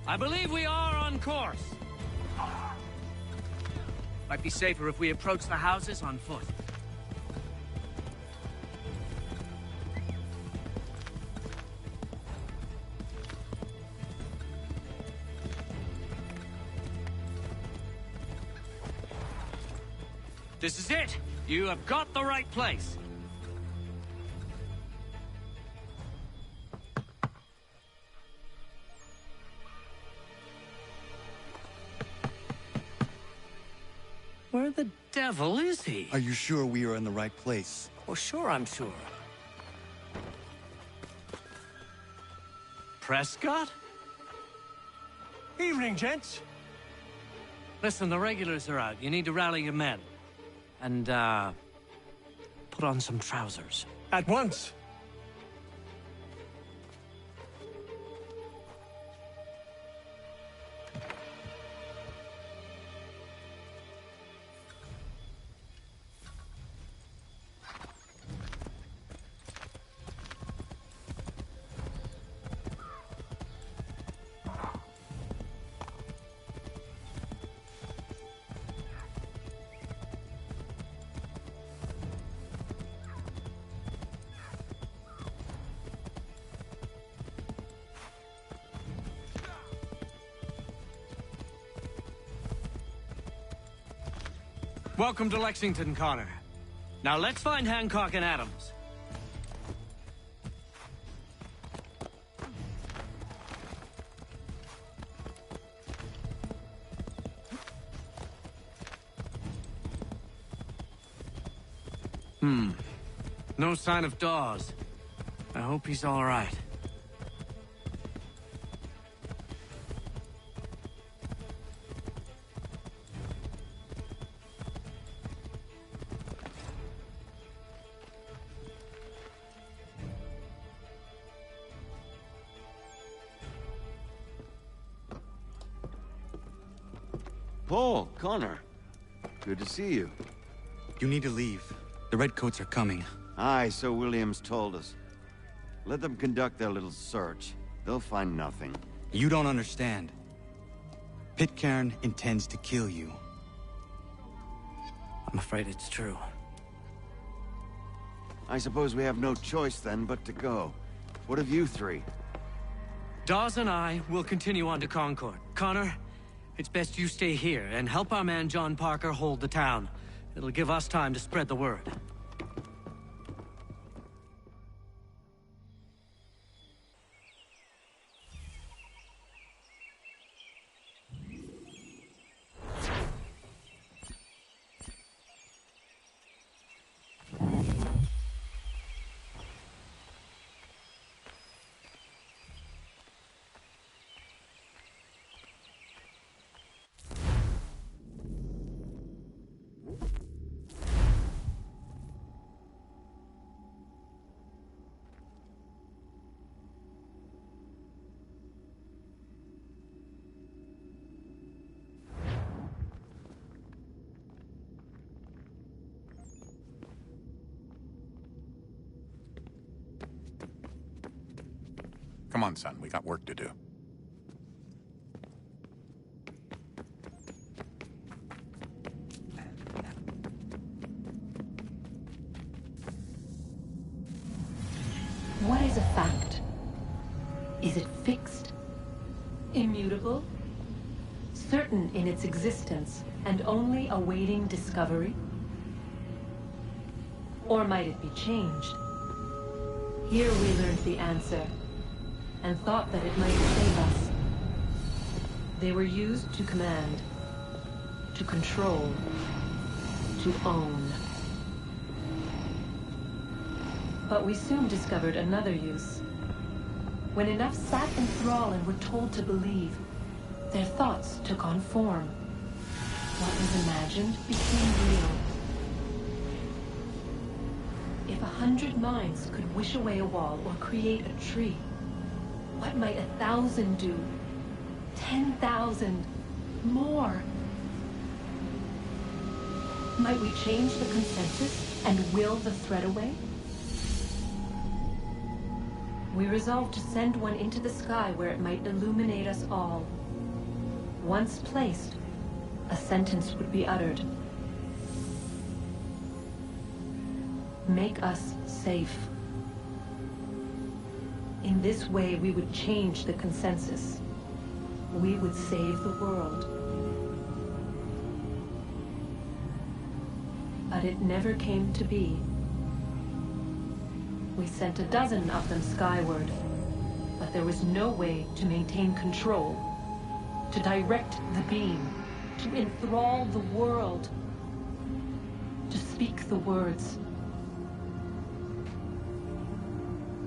I believe we are on course. Might be safer if we approach the houses on foot. This is it. You have got the right place. Where the devil is he? Are you sure we are in the right place? Oh, sure, I'm sure. Prescott? Evening, gents. Listen, the regulars are out. You need to rally your men. And, put on some trousers. At once. Welcome to Lexington, Connor. Now let's find Hancock and Adams. No sign of Dawes. I hope he's all right. Paul, Connor. Good to see you. You need to leave. The Redcoats are coming. Aye, so Williams told us. Let them conduct their little search. They'll find nothing. You don't understand. Pitcairn intends to kill you. I'm afraid it's true. I suppose we have no choice then but to go. What of you three? Dawes and I will continue on to Concord. Connor, it's best you stay here and help our man John Parker hold the town. It'll give us time to spread the word. Come on, son. We got work to do. What is a fact? Is it fixed? Immutable? Certain in its existence and only awaiting discovery? Or might it be changed? Here we learned the answer, and thought that it might save us. They were used to command, to control, to own. But we soon discovered another use. When enough sat in thrall and were told to believe, their thoughts took on form. What was imagined became real. If 100 minds could wish away a wall or create a tree, what might 1,000 do? 10,000? More? Might we change the consensus and will the threat away? We resolved to send one into the sky where it might illuminate us all. Once placed, a sentence would be uttered. Make us safe. In this way, we would change the consensus. We would save the world. But it never came to be. We sent a dozen of them skyward, but there was no way to maintain control, to direct the beam, to enthrall the world, to speak the words.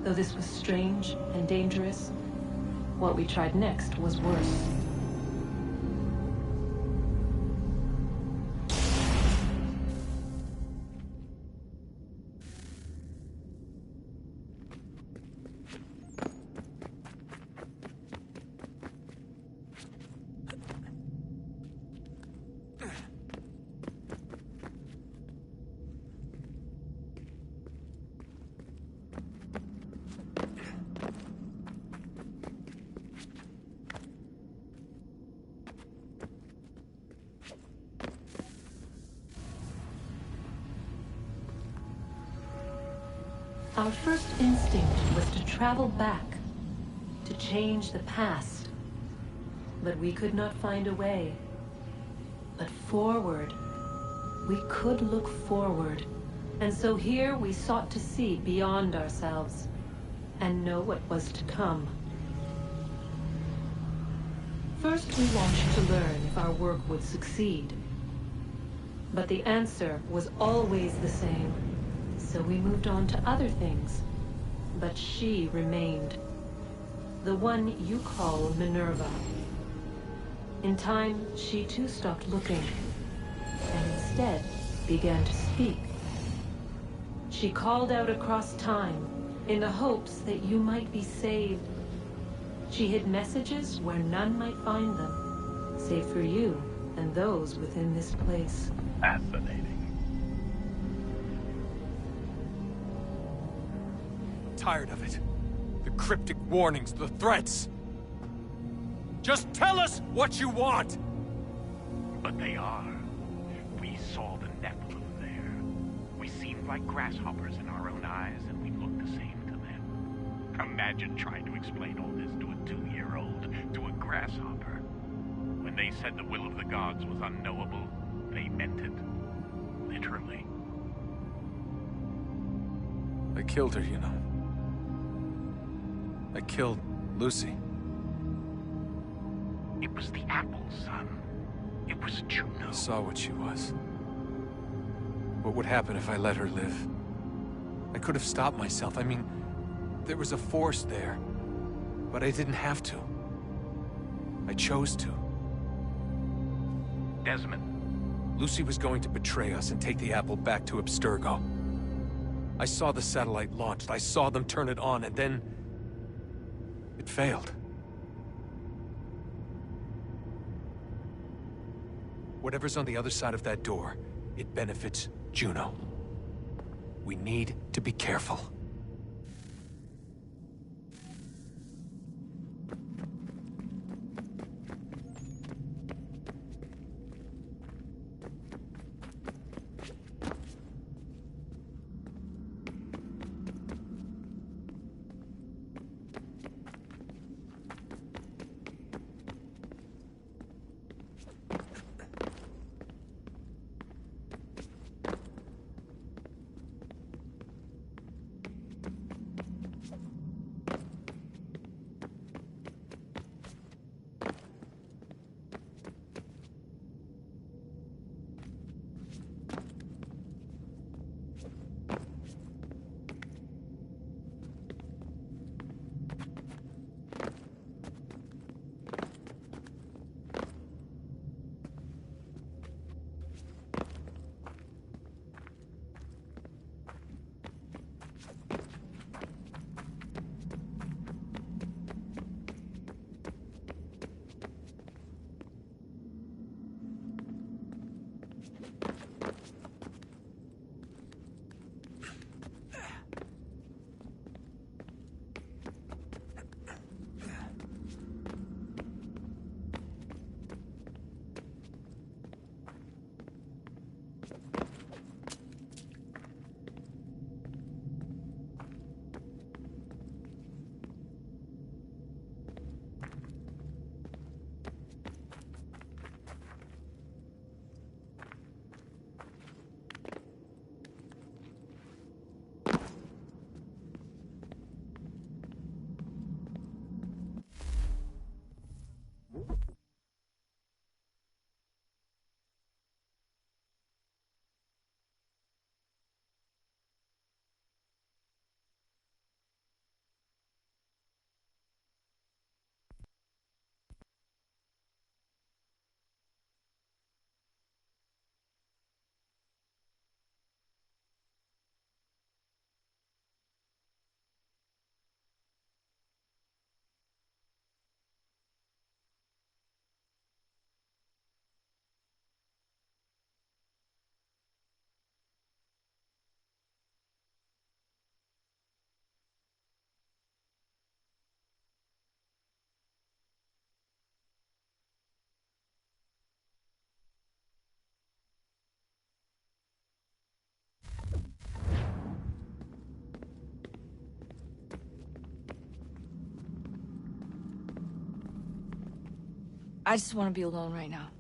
Though this was strange and dangerous, what we tried next was worse. Our first instinct was to travel back, to change the past. But we could not find a way. But forward, we could look forward. And so here we sought to see beyond ourselves, and know what was to come. First we watched to learn if our work would succeed. But the answer was always the same. So we moved on to other things. But she remained. The one you call Minerva. In time, she too stopped looking, and instead began to speak. She called out across time, in the hopes that you might be saved. She hid messages where none might find them, save for you and those within this place. Fascinating. Tired of it. The cryptic warnings, the threats. Just tell us what you want! But they are. We saw the Nephilim there. We seemed like grasshoppers in our own eyes, and we looked the same to them. Imagine trying to explain all this to a 2-year-old, to a grasshopper. When they said the will of the gods was unknowable, they meant it. Literally. I killed her, you know. I killed Lucy. It was the apple, son. It was Juno. I saw what she was. What would happen if I let her live? I could have stopped myself. I mean, there was a force there. But I didn't have to. I chose to. Desmond. Lucy was going to betray us and take the apple back to Abstergo. I saw the satellite launched. I saw them turn it on, and then it failed. Whatever's on the other side of that door, it benefits Juno. We need to be careful. I just want to be alone right now.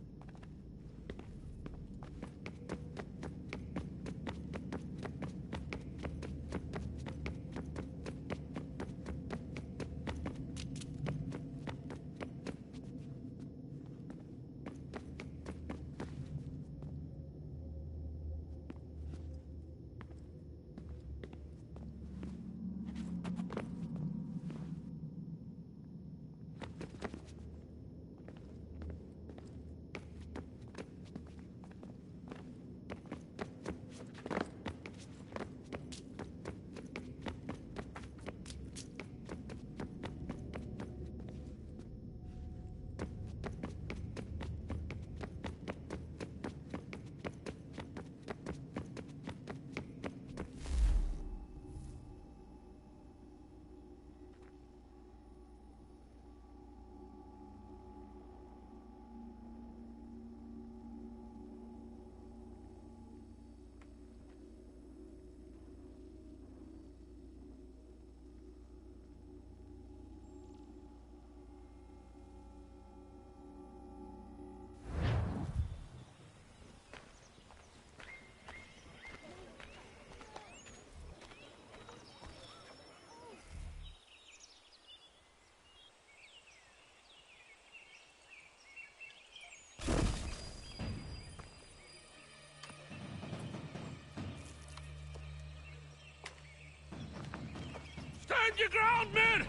Stand your ground, men!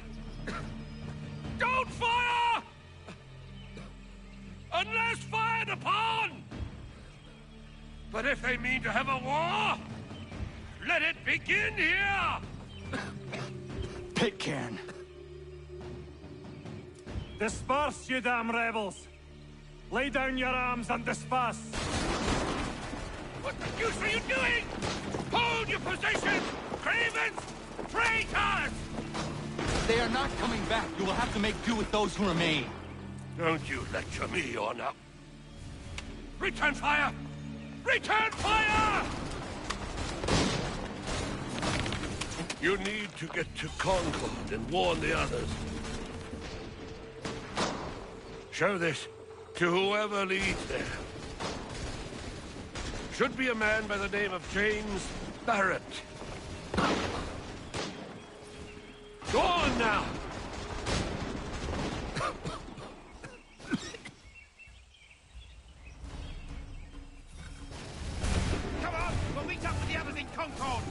Don't fire! Unless fired upon! But if they mean to have a war, let it begin here! Pitcairn. Disperse, you damn rebels! Lay down your arms and disperse! What the deuce are you doing? Hold your positions! Cravens! Traitors! They are not coming back. You will have to make do with those who remain. Don't you lecture me or now. Return fire! Return fire! You need to get to Concord and warn the others. Show this to whoever leads there. Should be a man by the name of James Barrett. Go on now! Come on! We'll meet up with the others in Concord!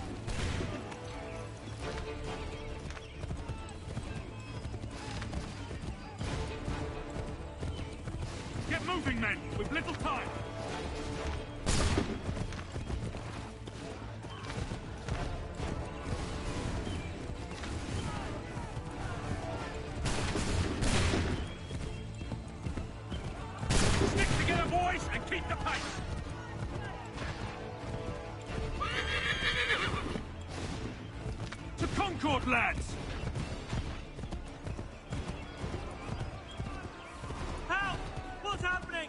Get moving, men! We've little time! Stick together, boys, and keep the pace! To Concord, lads! Help! What's happening?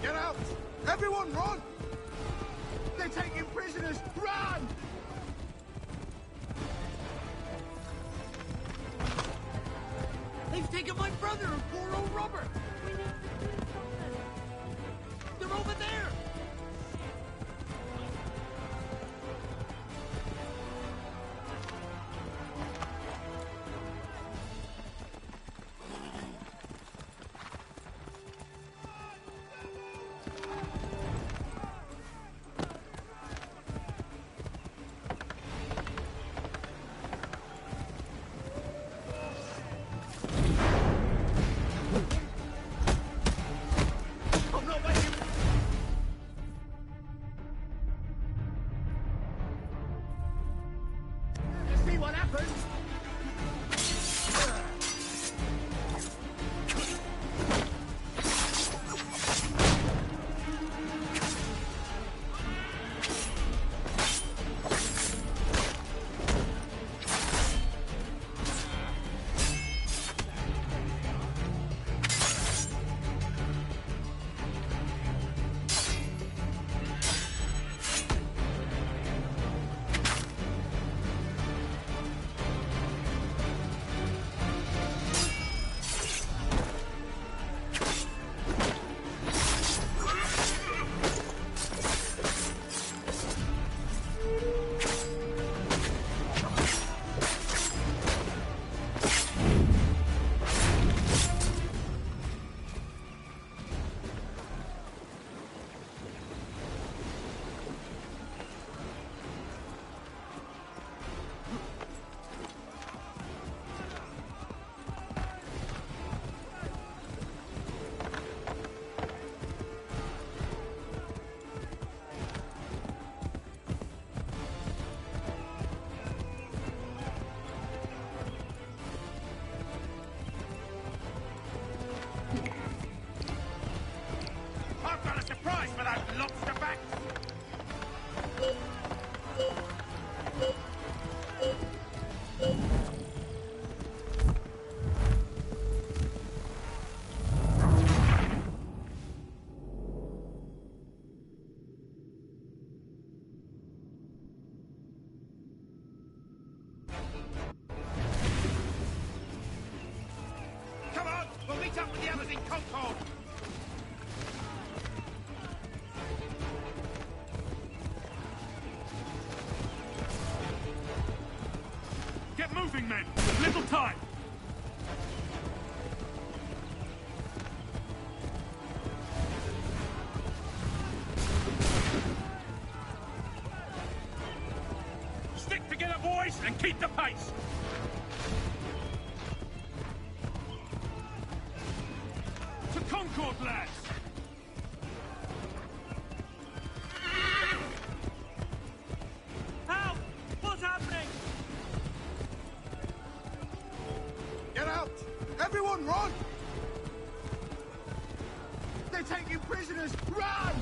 Get out! Everyone run! They're taking prisoners! Run! They've taken my brother and poor old Robert! They're over there! up with the others in Concord! Get moving, men! There's little time! Stick together, boys, and keep the pace! To Concord, lads! Help! What's happening? Get out! Everyone run! They're taking prisoners! Run!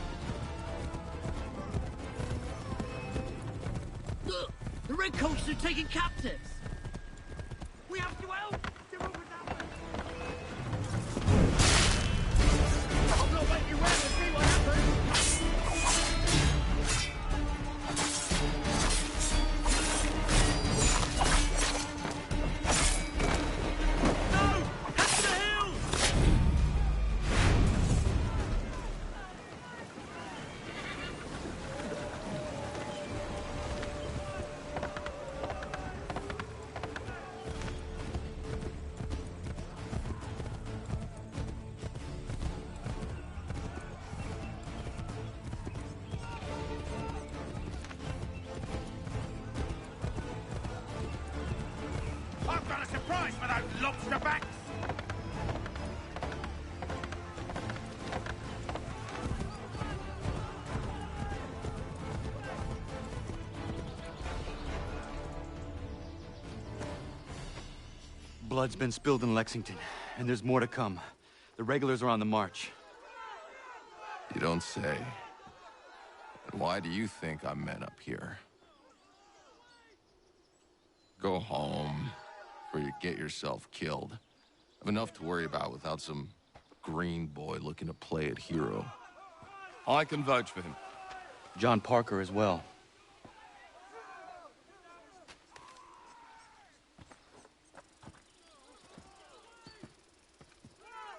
Look! The Redcoats are taking captives! We have to help! They're over that way! I'll not make you run and see what happens! I've got a surprise for those lobster backs! Blood's been spilled in Lexington, and there's more to come. The regulars are on the march. You don't say. And why do you think I'm men up here? Go home, or you get yourself killed. I've enough to worry about without some green boy looking to play it hero. I can vouch for him. John Parker as well.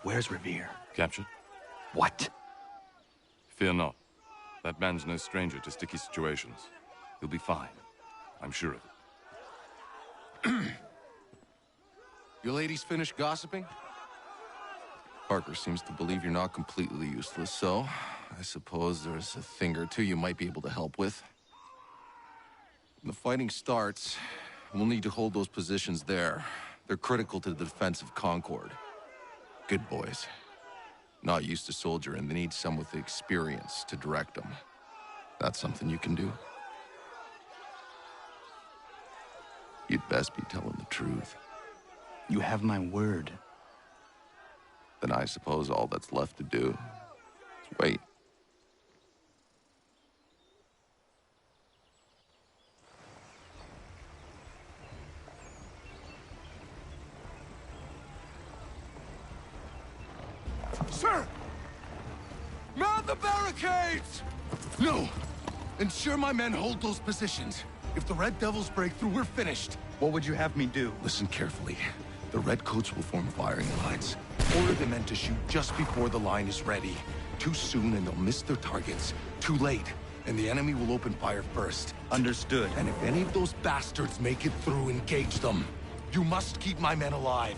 Where's Revere? Captured. What? Fear not. That man's no stranger to sticky situations. He'll be fine. I'm sure of it. You ladies finished gossiping? Parker seems to believe you're not completely useless, so I suppose there's a thing or two you might be able to help with. When the fighting starts, we'll need to hold those positions there. They're critical to the defense of Concord. Good boys. Not used to soldiering, they need some with the experience to direct them. That's something you can do. You'd best be telling the truth. You have my word. Then I suppose all that's left to do is wait. Sir! Mount the barricades! No! Ensure my men hold those positions. If the Red Devils break through, we're finished. What would you have me do? Listen carefully. The Redcoats will form firing lines. Order the men to shoot just before the line is ready. Too soon and they'll miss their targets. Too late, and the enemy will open fire first. Understood. And if any of those bastards make it through, engage them. You must keep my men alive.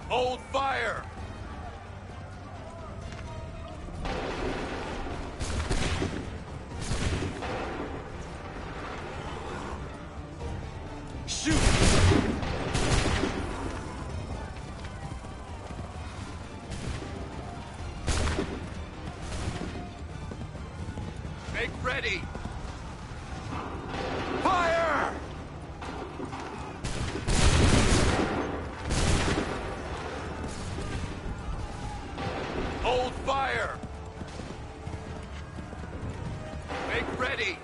Hold fire! Shoot! Make ready! Fire! Hold fire! Make ready!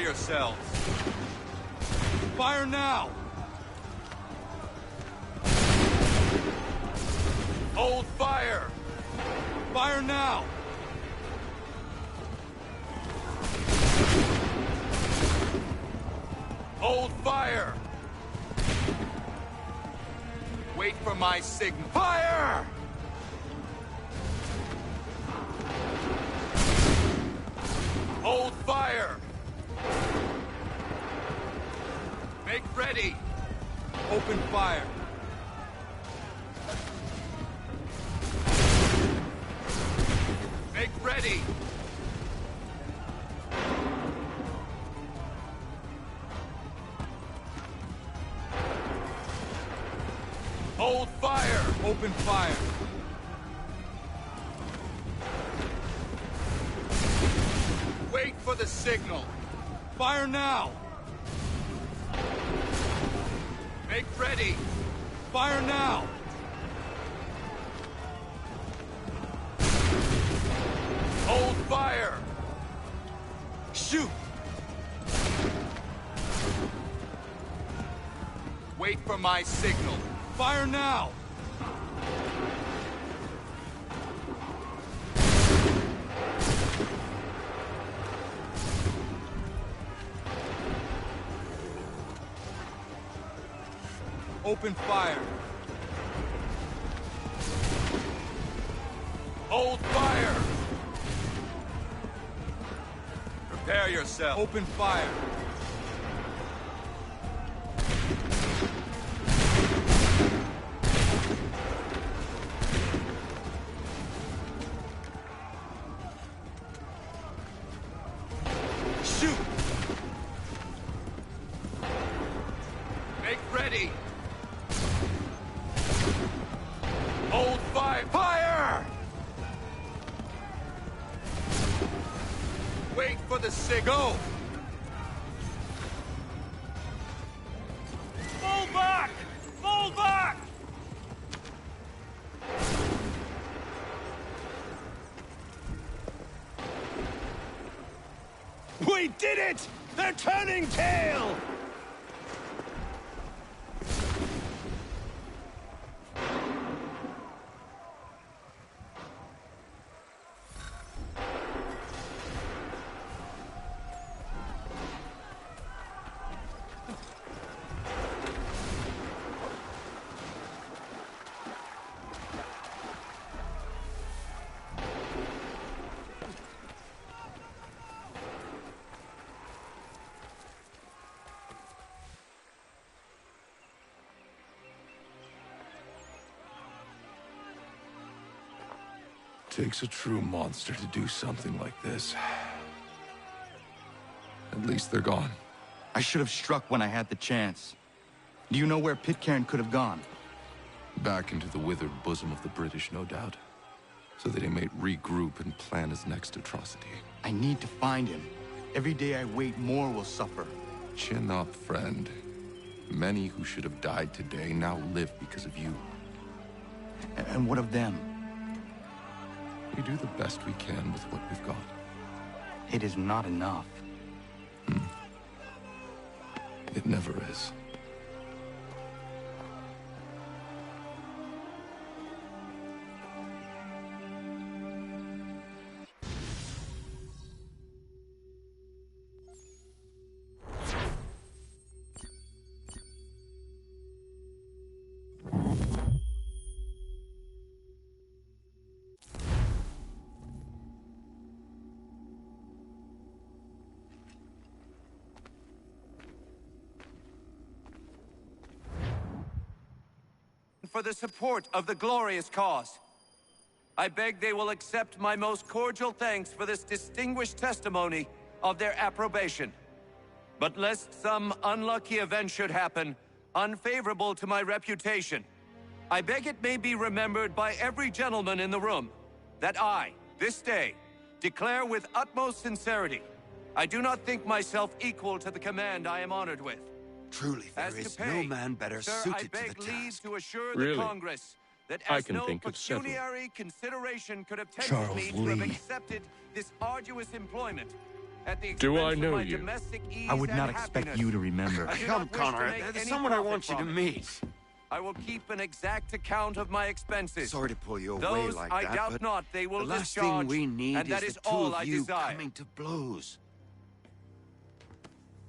yourselves! Fire now! Hold fire! Fire now! Hold fire! Wait for my signal. Fire! Hold fire! Make ready! Open fire! Make ready! Hold fire! Open fire! Wait for the signal! Fire now! Make ready! Fire now! Hold fire! Shoot! Wait for my signal! Fire now! Open fire! Hold fire! Prepare yourself! Open fire! Shoot! Make ready! Hold fire! Fire! Wait for the signal! Fall back! Fall back! We did it! They're turning tail! Takes a true monster to do something like this. At least they're gone. I should have struck when I had the chance. Do you know where Pitcairn could have gone? Back into the withered bosom of the British, no doubt. So that he may regroup and plan his next atrocity. I need to find him. Every day I wait, more will suffer. Chin up, friend. Many who should have died today now live because of you. And what of them? We do the best we can with what we've got. It is not enough. It never is. For the support of the glorious cause. I beg they will accept my most cordial thanks for this distinguished testimony of their approbation. But lest some unlucky event should happen, unfavorable to my reputation, I beg it may be remembered by every gentleman in the room that I, this day, declare with utmost sincerity, I do not think myself equal to the command I am honored with. Truly, there is no man better suited to the task. To assure Really? the Congress that I as can no think of several. pecuniary consideration could have tempted Charles me to have Lee. accepted this arduous employment, at the Do I expense of know my you? domestic ease I would and not expect happiness. you to remember. I do Come, not wish Connor. to make There's any someone I profit want you to from it. meet. I will keep an exact account of my expenses. Sorry to pull you away Those like I that, doubt but not they will the last discharge, thing we need and that is is the two all of I you desire. coming to blows.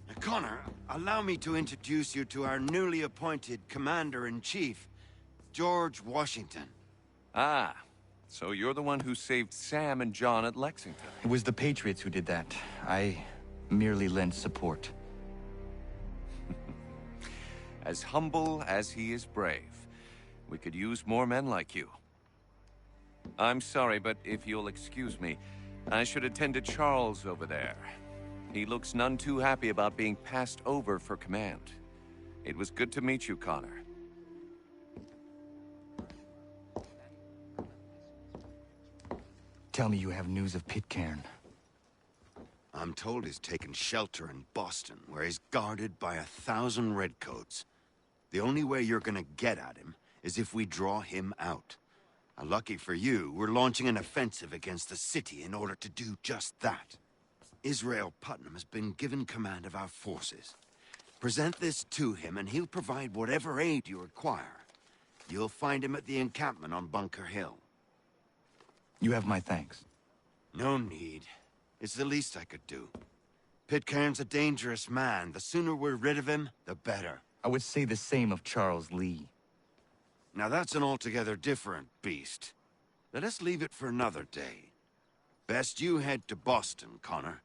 Now, Connor, allow me to introduce you to our newly appointed Commander-in-Chief, George Washington. Ah, so you're the one who saved Sam and John at Lexington. It was the Patriots who did that. I merely lent support. As humble as he is brave. We could use more men like you. I'm sorry, but if you'll excuse me, I should attend to Charles over there. He looks none too happy about being passed over for command. It was good to meet you, Connor. Tell me you have news of Pitcairn. I'm told he's taken shelter in Boston, where he's guarded by 1,000 redcoats. The only way you're gonna get at him is if we draw him out. Lucky for you, we're launching an offensive against the city in order to do just that. Israel Putnam has been given command of our forces. Present this to him and he'll provide whatever aid you require. You'll find him at the encampment on Bunker Hill. You have my thanks. No need. It's the least I could do. Pitcairn's a dangerous man. The sooner we're rid of him, the better. I would say the same of Charles Lee. Now that's an altogether different beast. Let us leave it for another day. Best you head to Boston, Connor.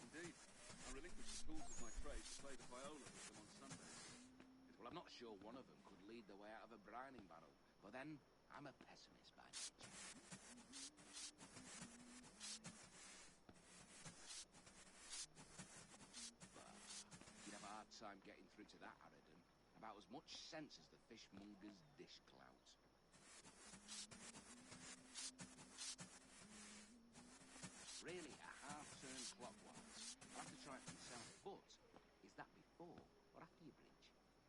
Indeed. I relinquished the tools of my trade to play the viola with them on Sundays. Well, I'm not sure one of them could lead the way out of a brining barrel, but then I'm a pessimist by nature. You'd have a hard time getting through to that harridan. About as much sense as the fishmonger's dish clouds. Really, a half-turn clockwise. I'll have to try it myself, but is that before or after you bridge?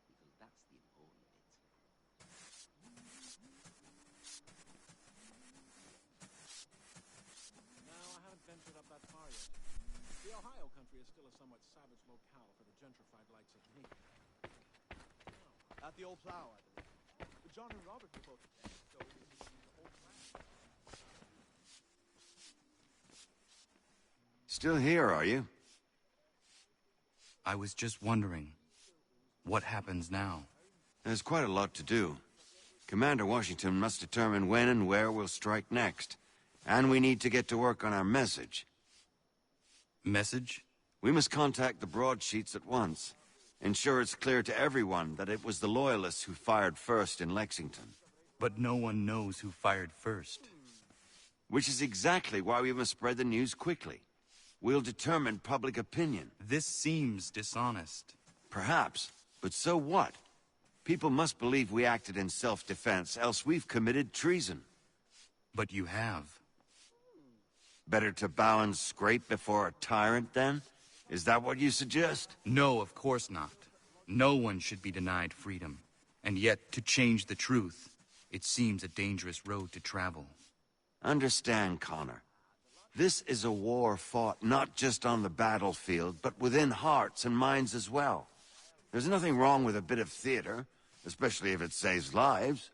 Because that's the important bit. No, I haven't ventured up that far yet. The Ohio country is still a somewhat savage locale for the gentrified likes of me. At the old plow, I believe. But John and Robert were both there, so it was the old plow. Still here, are you? I was just wondering, what happens now? There's quite a lot to do. Commander Washington must determine when and where we'll strike next. And we need to get to work on our message. Message? We must contact the broadsheets at once. Ensure it's clear to everyone that it was the Loyalists who fired first in Lexington. But no one knows who fired first. Which is exactly why we must spread the news quickly. We'll determine public opinion. This seems dishonest. Perhaps, but so what? People must believe we acted in self-defense, else we've committed treason. But you have. Better to bow and scrape before a tyrant, then? Is that what you suggest? No, of course not. No one should be denied freedom. And yet, to change the truth, it seems a dangerous road to travel. Understand, Connor. This is a war fought not just on the battlefield, but within hearts and minds as well. There's nothing wrong with a bit of theater, especially if it saves lives.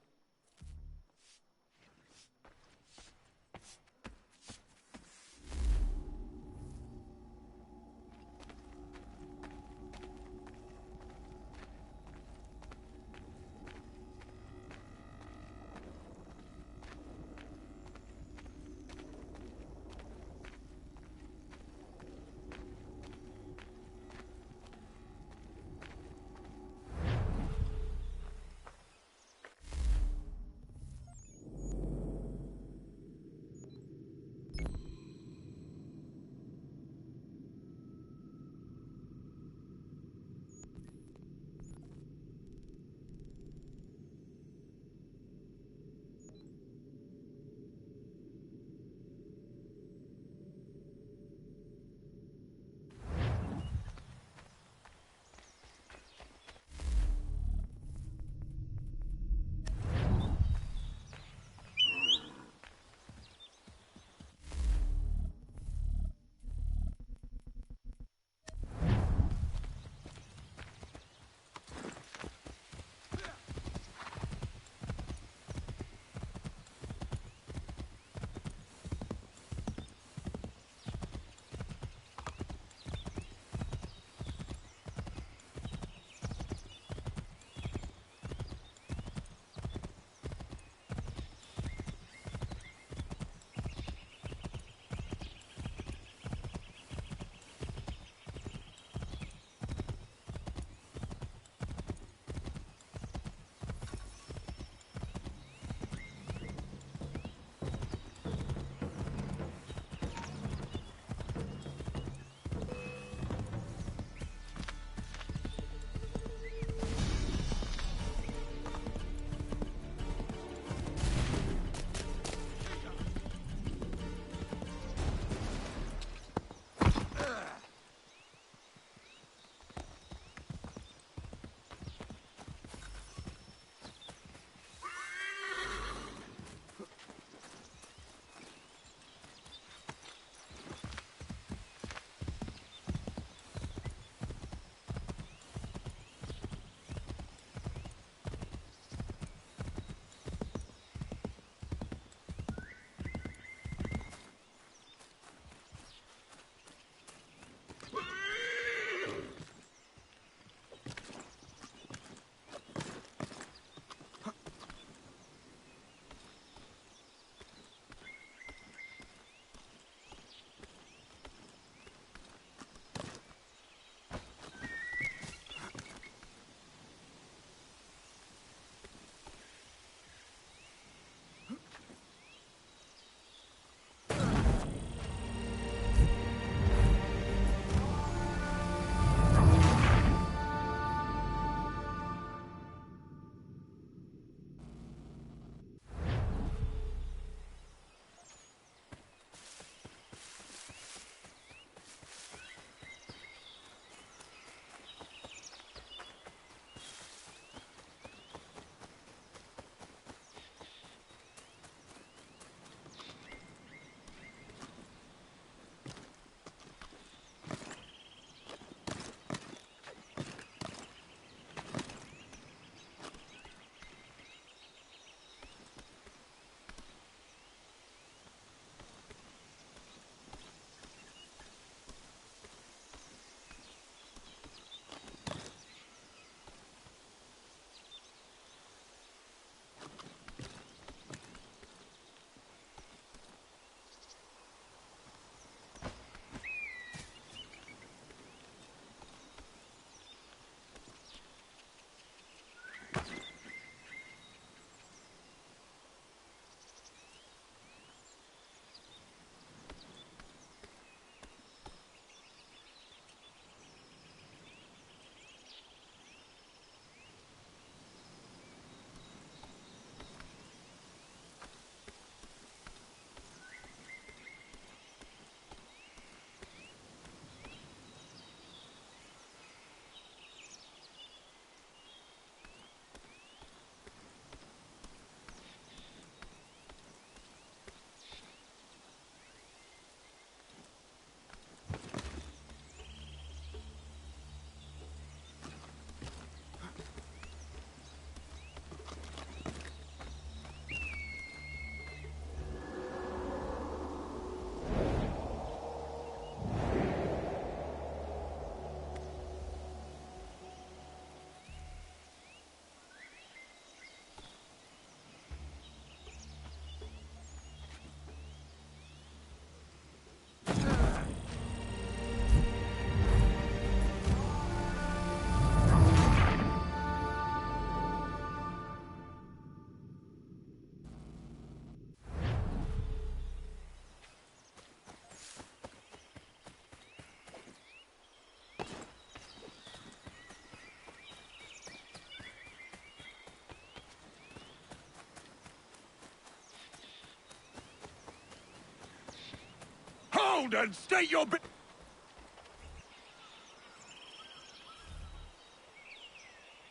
Hold and state your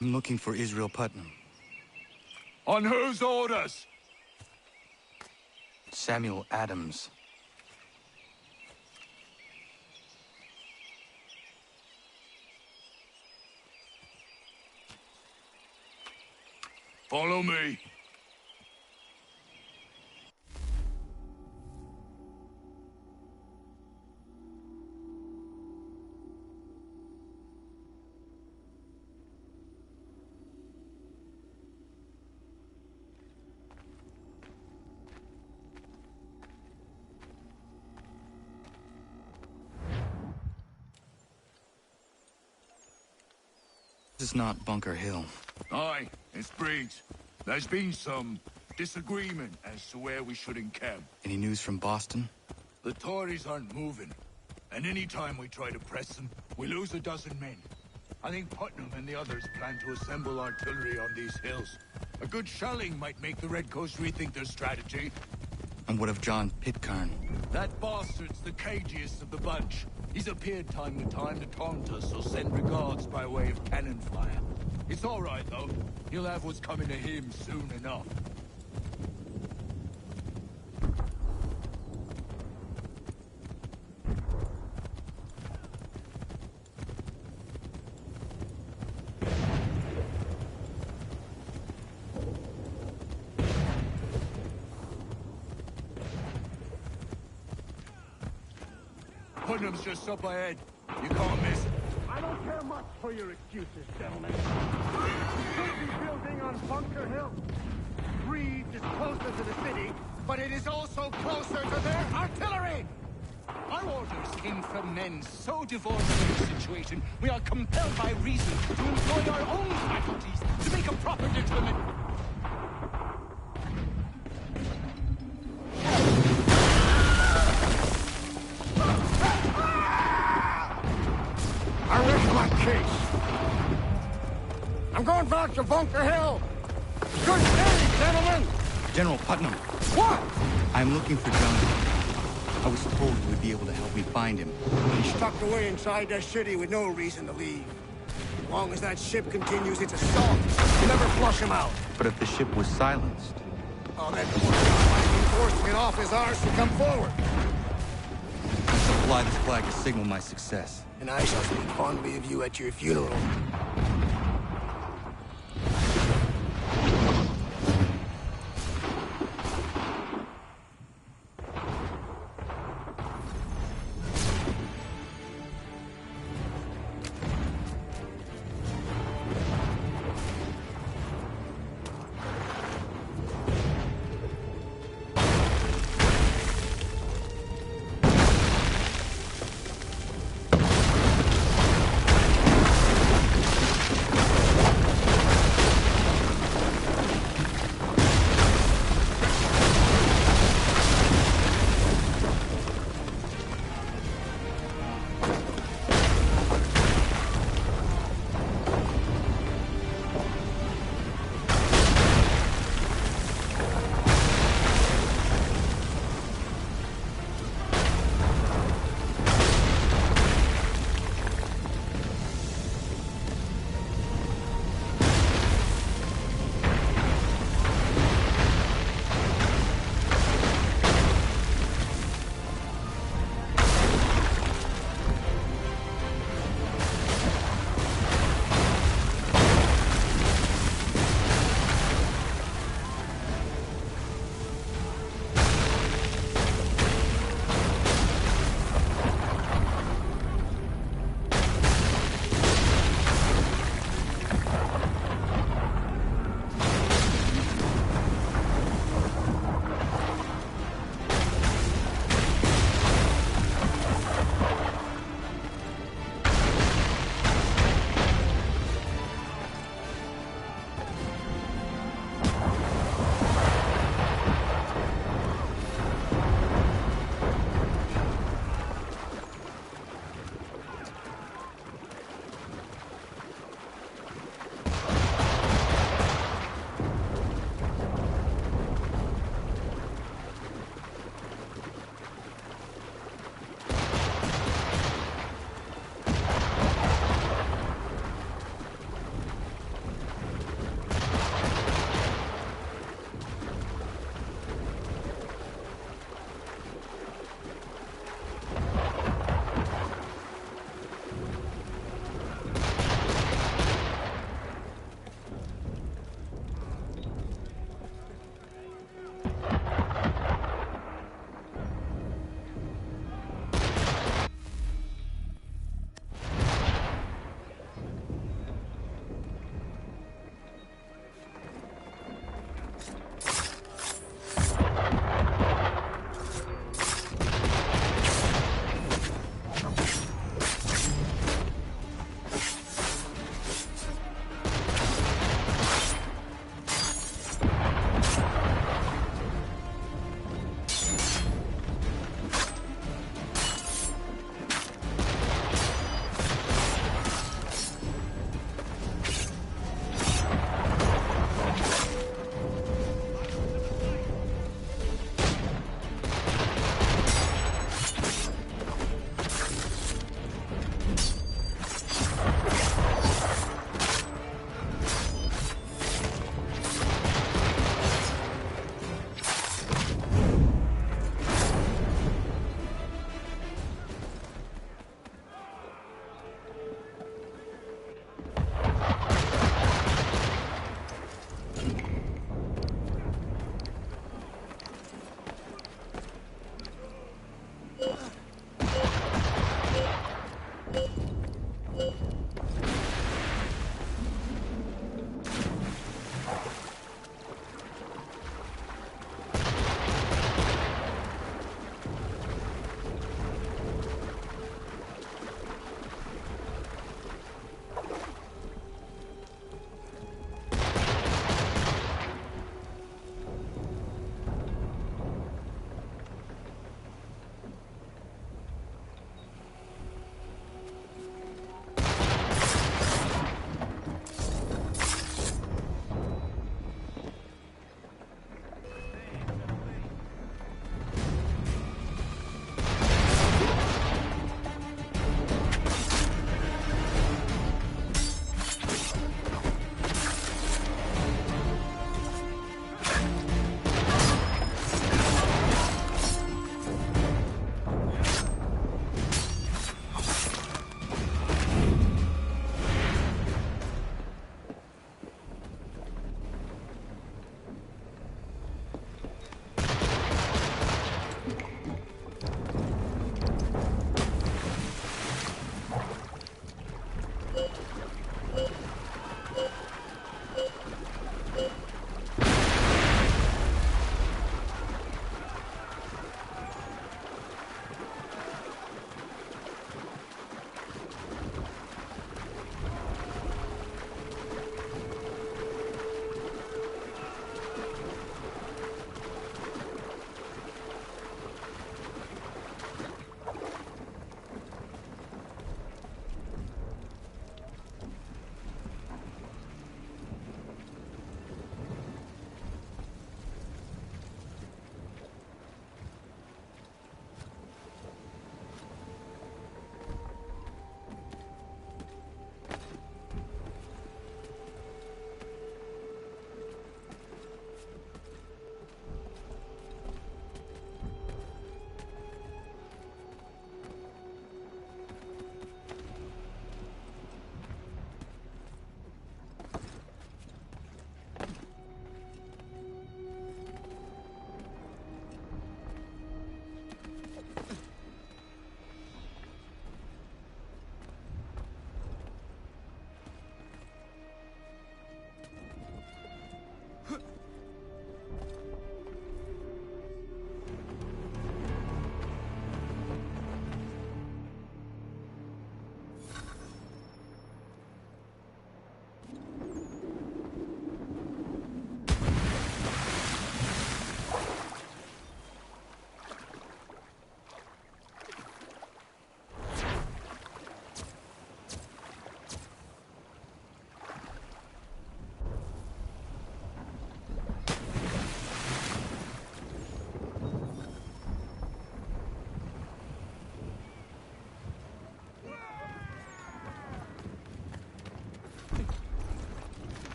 I'm looking for Israel Putnam. On whose orders? Samuel Adams. Follow me. This is not Bunker Hill. Aye, it's Briggs. There's been some disagreement as to where we should encamp. Any news from Boston? The Tories aren't moving, and any time we try to press them, we lose a dozen men. I think Putnam and the others plan to assemble artillery on these hills. A good shelling might make the Redcoats rethink their strategy. And what of John Pitcairn? That bastard's the cagiest of the bunch. He's appeared time to time to taunt us or send regards by way of cannon fire. It's all right, though. He'll have what's coming to him soon enough. Putnam's just up ahead. You can't miss it. I don't care much for your excuses, gentlemen. You should be building on Bunker Hill. Reeves is closer to the city, but it is also closer to their artillery! Our orders came from men so divorced from the situation, we are compelled by reason to employ our own faculties to make a proper determination. I rest my case. I'm going back to Bunker Hill. Good day, gentlemen! General Putnam. What? I'm looking for John. I was told you would be able to help me find him. He's tucked away inside that city with no reason to leave. As long as that ship continues its assault, we'll never flush him out. But if the ship was silenced... Oh, that poor guy might be forcing it off his arse to come forward. I shall fly this flag to signal my success. And I shall speak fondly of you at your funeral.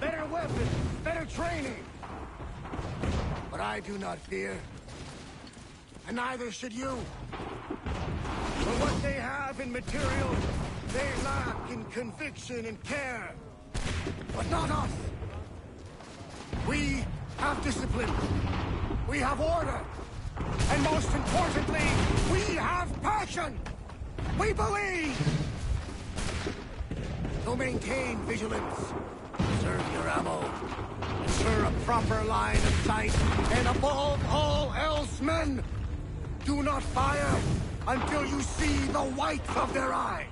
better weapons, better training. But I do not fear. And neither should you. For what they have in material, they lack in conviction and care. But not us. We have discipline. We have order. And most importantly, we have passion. We believe. So maintain vigilance. Conserve your ammo. Ensure a proper line of sight. And above all else, men, do not fire until you see the whites of their eyes.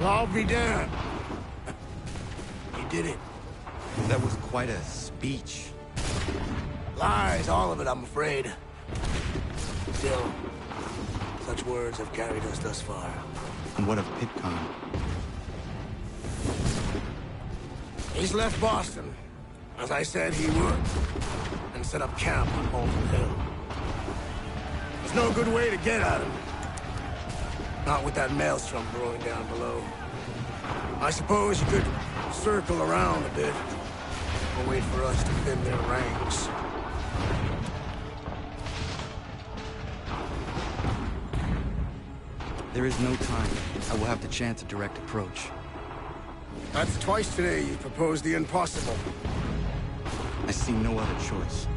I'll be damned. You did it. That was quite a speech. Lies, all of it, I'm afraid. Still, such words have carried us thus far. And what of Pitcairn? He's left Boston, as I said he would, and set up camp on Molten Hill. There's no good way to get at him. Not with that maelstrom brewing down below. I suppose you could circle around a bit, or wait for us to thin their ranks. There is no time. I will have to chance a direct approach. That's twice today you proposed the impossible. I see no other choice.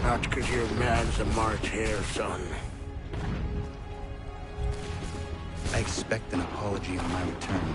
Not because you're mad as a March hare, son. I expect an apology on my return.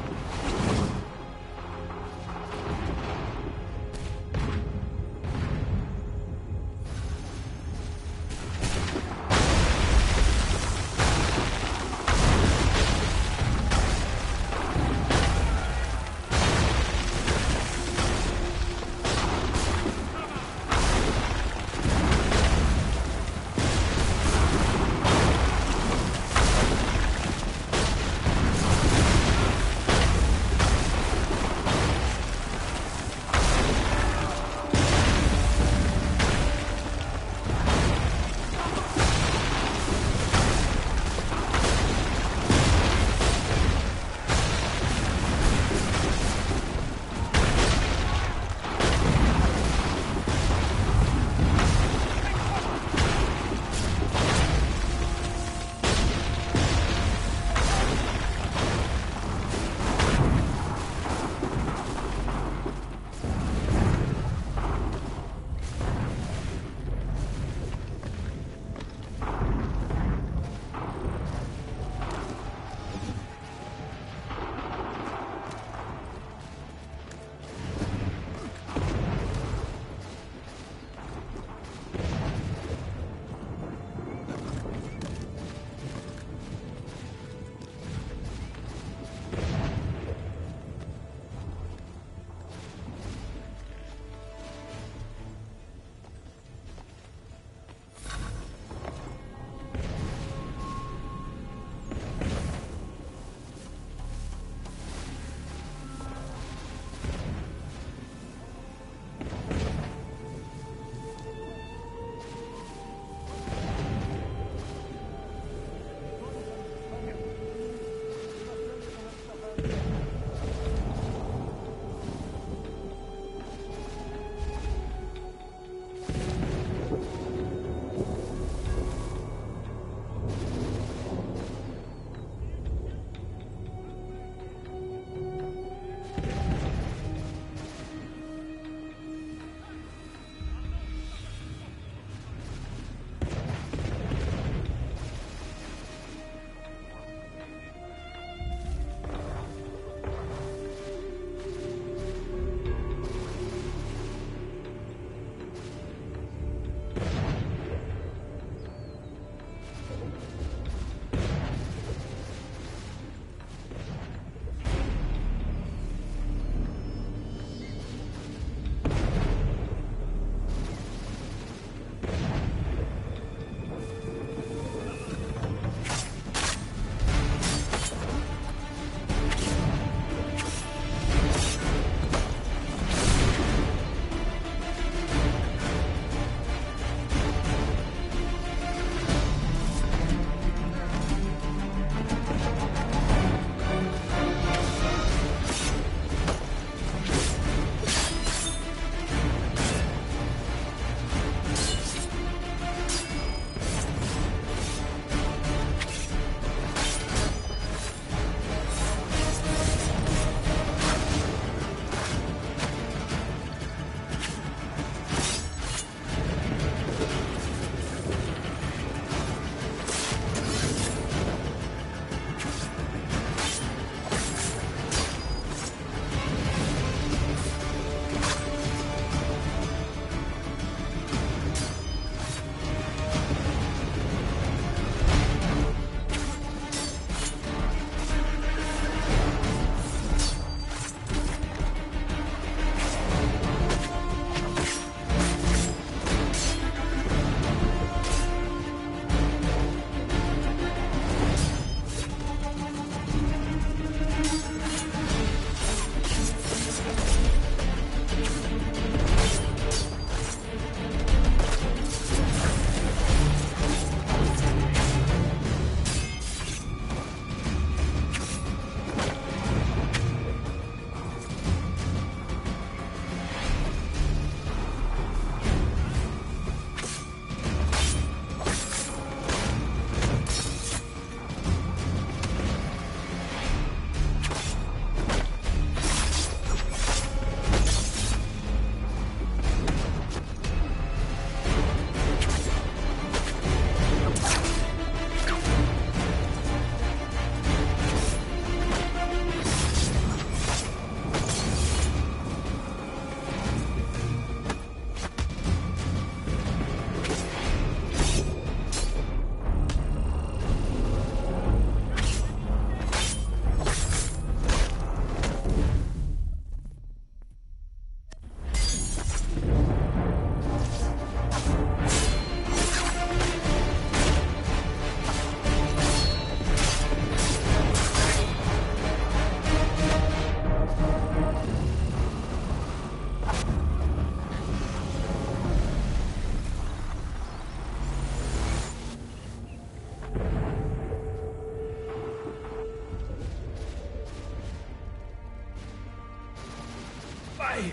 Why?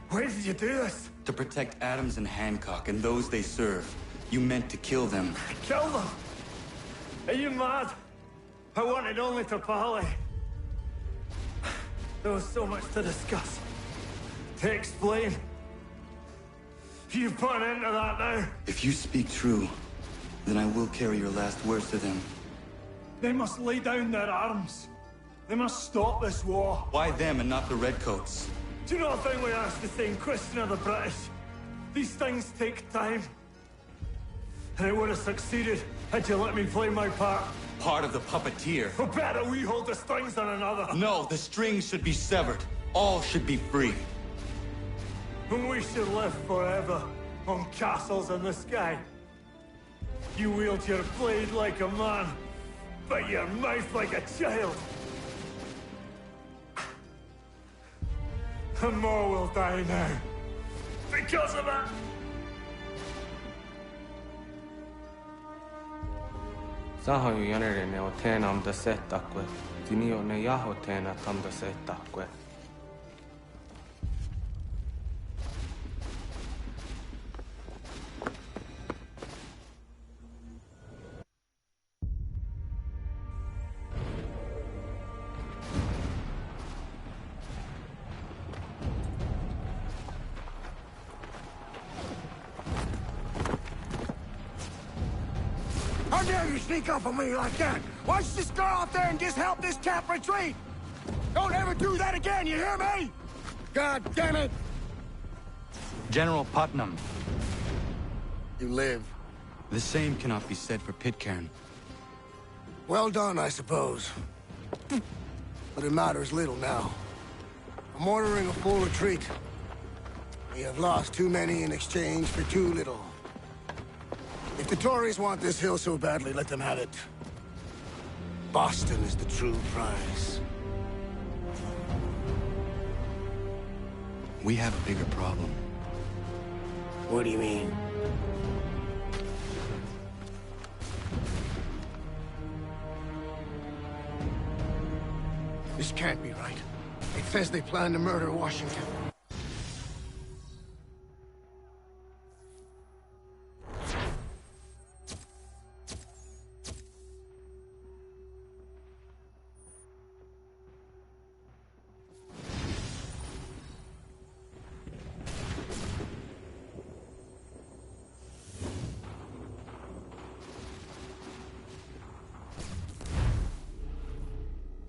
Why did you do this? To protect Adams and Hancock and those they serve, you meant to kill them. Kill them? Are you mad? I wanted only to parley. There was so much to discuss, to explain. You put an end to that now. If you speak true, then I will carry your last words to them. They must lay down their arms. They must stop this war. Why them and not the Redcoats? Do you not think we asked the same question of the British? These things take time. And it would have succeeded had you let me play my part. Part of the puppeteer. Or better, we hold the strings on another. No, the strings should be severed. All should be free. And we should live forever on castles in the sky. You wield your blade like a man, but your mouth like a child. And more will die now. Because of it. Saho yanere ne otena am da setakwe. Tinio ne yaho tena tam da setakwe. How dare you sneak up on me like that? Why don't you just go out there and just help this camp retreat? Don't ever do that again, you hear me? God damn it! General Putnam. You live. The same cannot be said for Pitcairn. Well done, I suppose. But it matters little now. I'm ordering a full retreat. We have lost too many in exchange for too little. If the Tories want this hill so badly, let them have it. Boston is the true prize. We have a bigger problem. What do you mean? This can't be right. It says they plan to murder Washington.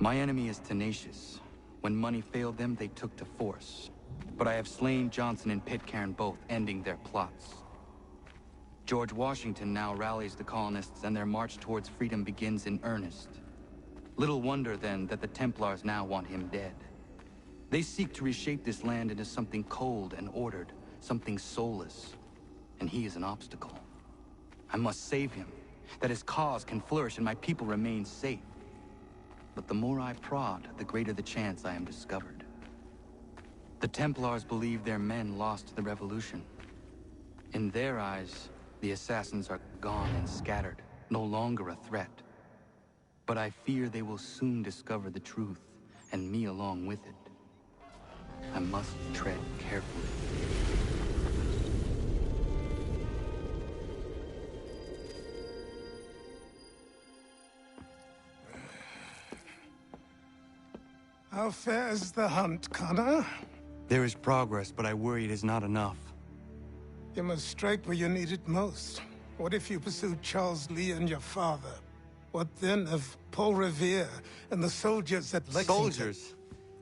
My enemy is tenacious. When money failed them, they took to force. But I have slain Johnson and Pitcairn both, ending their plots. George Washington now rallies the colonists, and their march towards freedom begins in earnest. Little wonder, then, that the Templars now want him dead. They seek to reshape this land into something cold and ordered, something soulless. And he is an obstacle. I must save him, that his cause can flourish and my people remain safe. But the more I prod, the greater the chance I am discovered. The Templars believe their men lost the revolution. In their eyes, the assassins are gone and scattered, no longer a threat. But I fear they will soon discover the truth, and me along with it. I must tread carefully. How fares the hunt, Connor? There is progress, but I worry it is not enough. You must strike where you need it most. What if you pursued Charles Lee and your father? What then of Paul Revere and the soldiers at Lexington? Soldiers?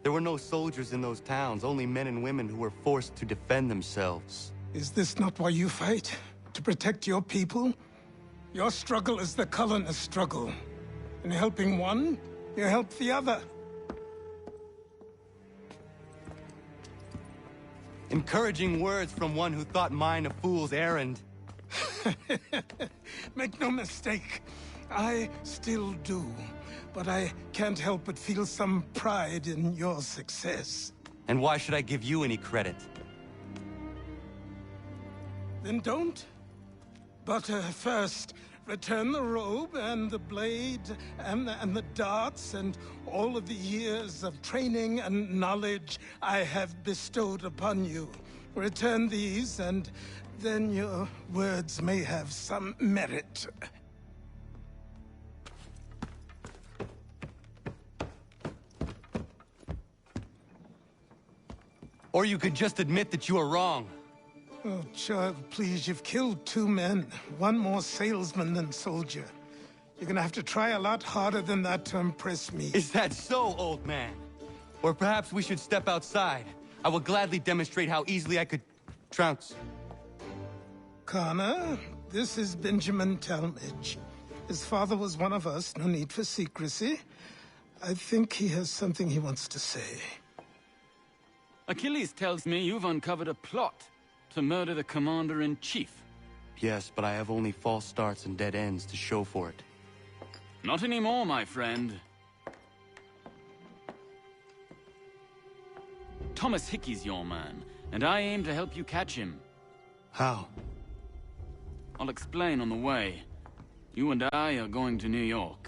There were no soldiers in those towns, only men and women who were forced to defend themselves. Is this not why you fight? To protect your people? Your struggle is the colonist struggle. In helping one, you help the other. Encouraging words from one who thought mine a fool's errand. Make no mistake, I still do. But I can't help but feel some pride in your success. And why should I give you any credit? Then don't. But first, Return the robe and the blade and the darts and all of the years of training and knowledge I have bestowed upon you. Return these, and then your words may have some merit. Or you could just admit that you are wrong. Oh, child, please, you've killed 2 men. One more salesman than soldier. You're gonna have to try a lot harder than that to impress me. Is that so, old man? Or perhaps we should step outside. I will gladly demonstrate how easily I could trounce. Connor, this is Benjamin Talmadge. His father was one of us, no need for secrecy. I think he has something he wants to say. Achilles tells me you've uncovered a plot to murder the Commander-in-Chief. Yes, but I have only false starts and dead ends to show for it. Not anymore, my friend. Thomas Hickey's your man, and I aim to help you catch him. How? I'll explain on the way. You and I are going to New York.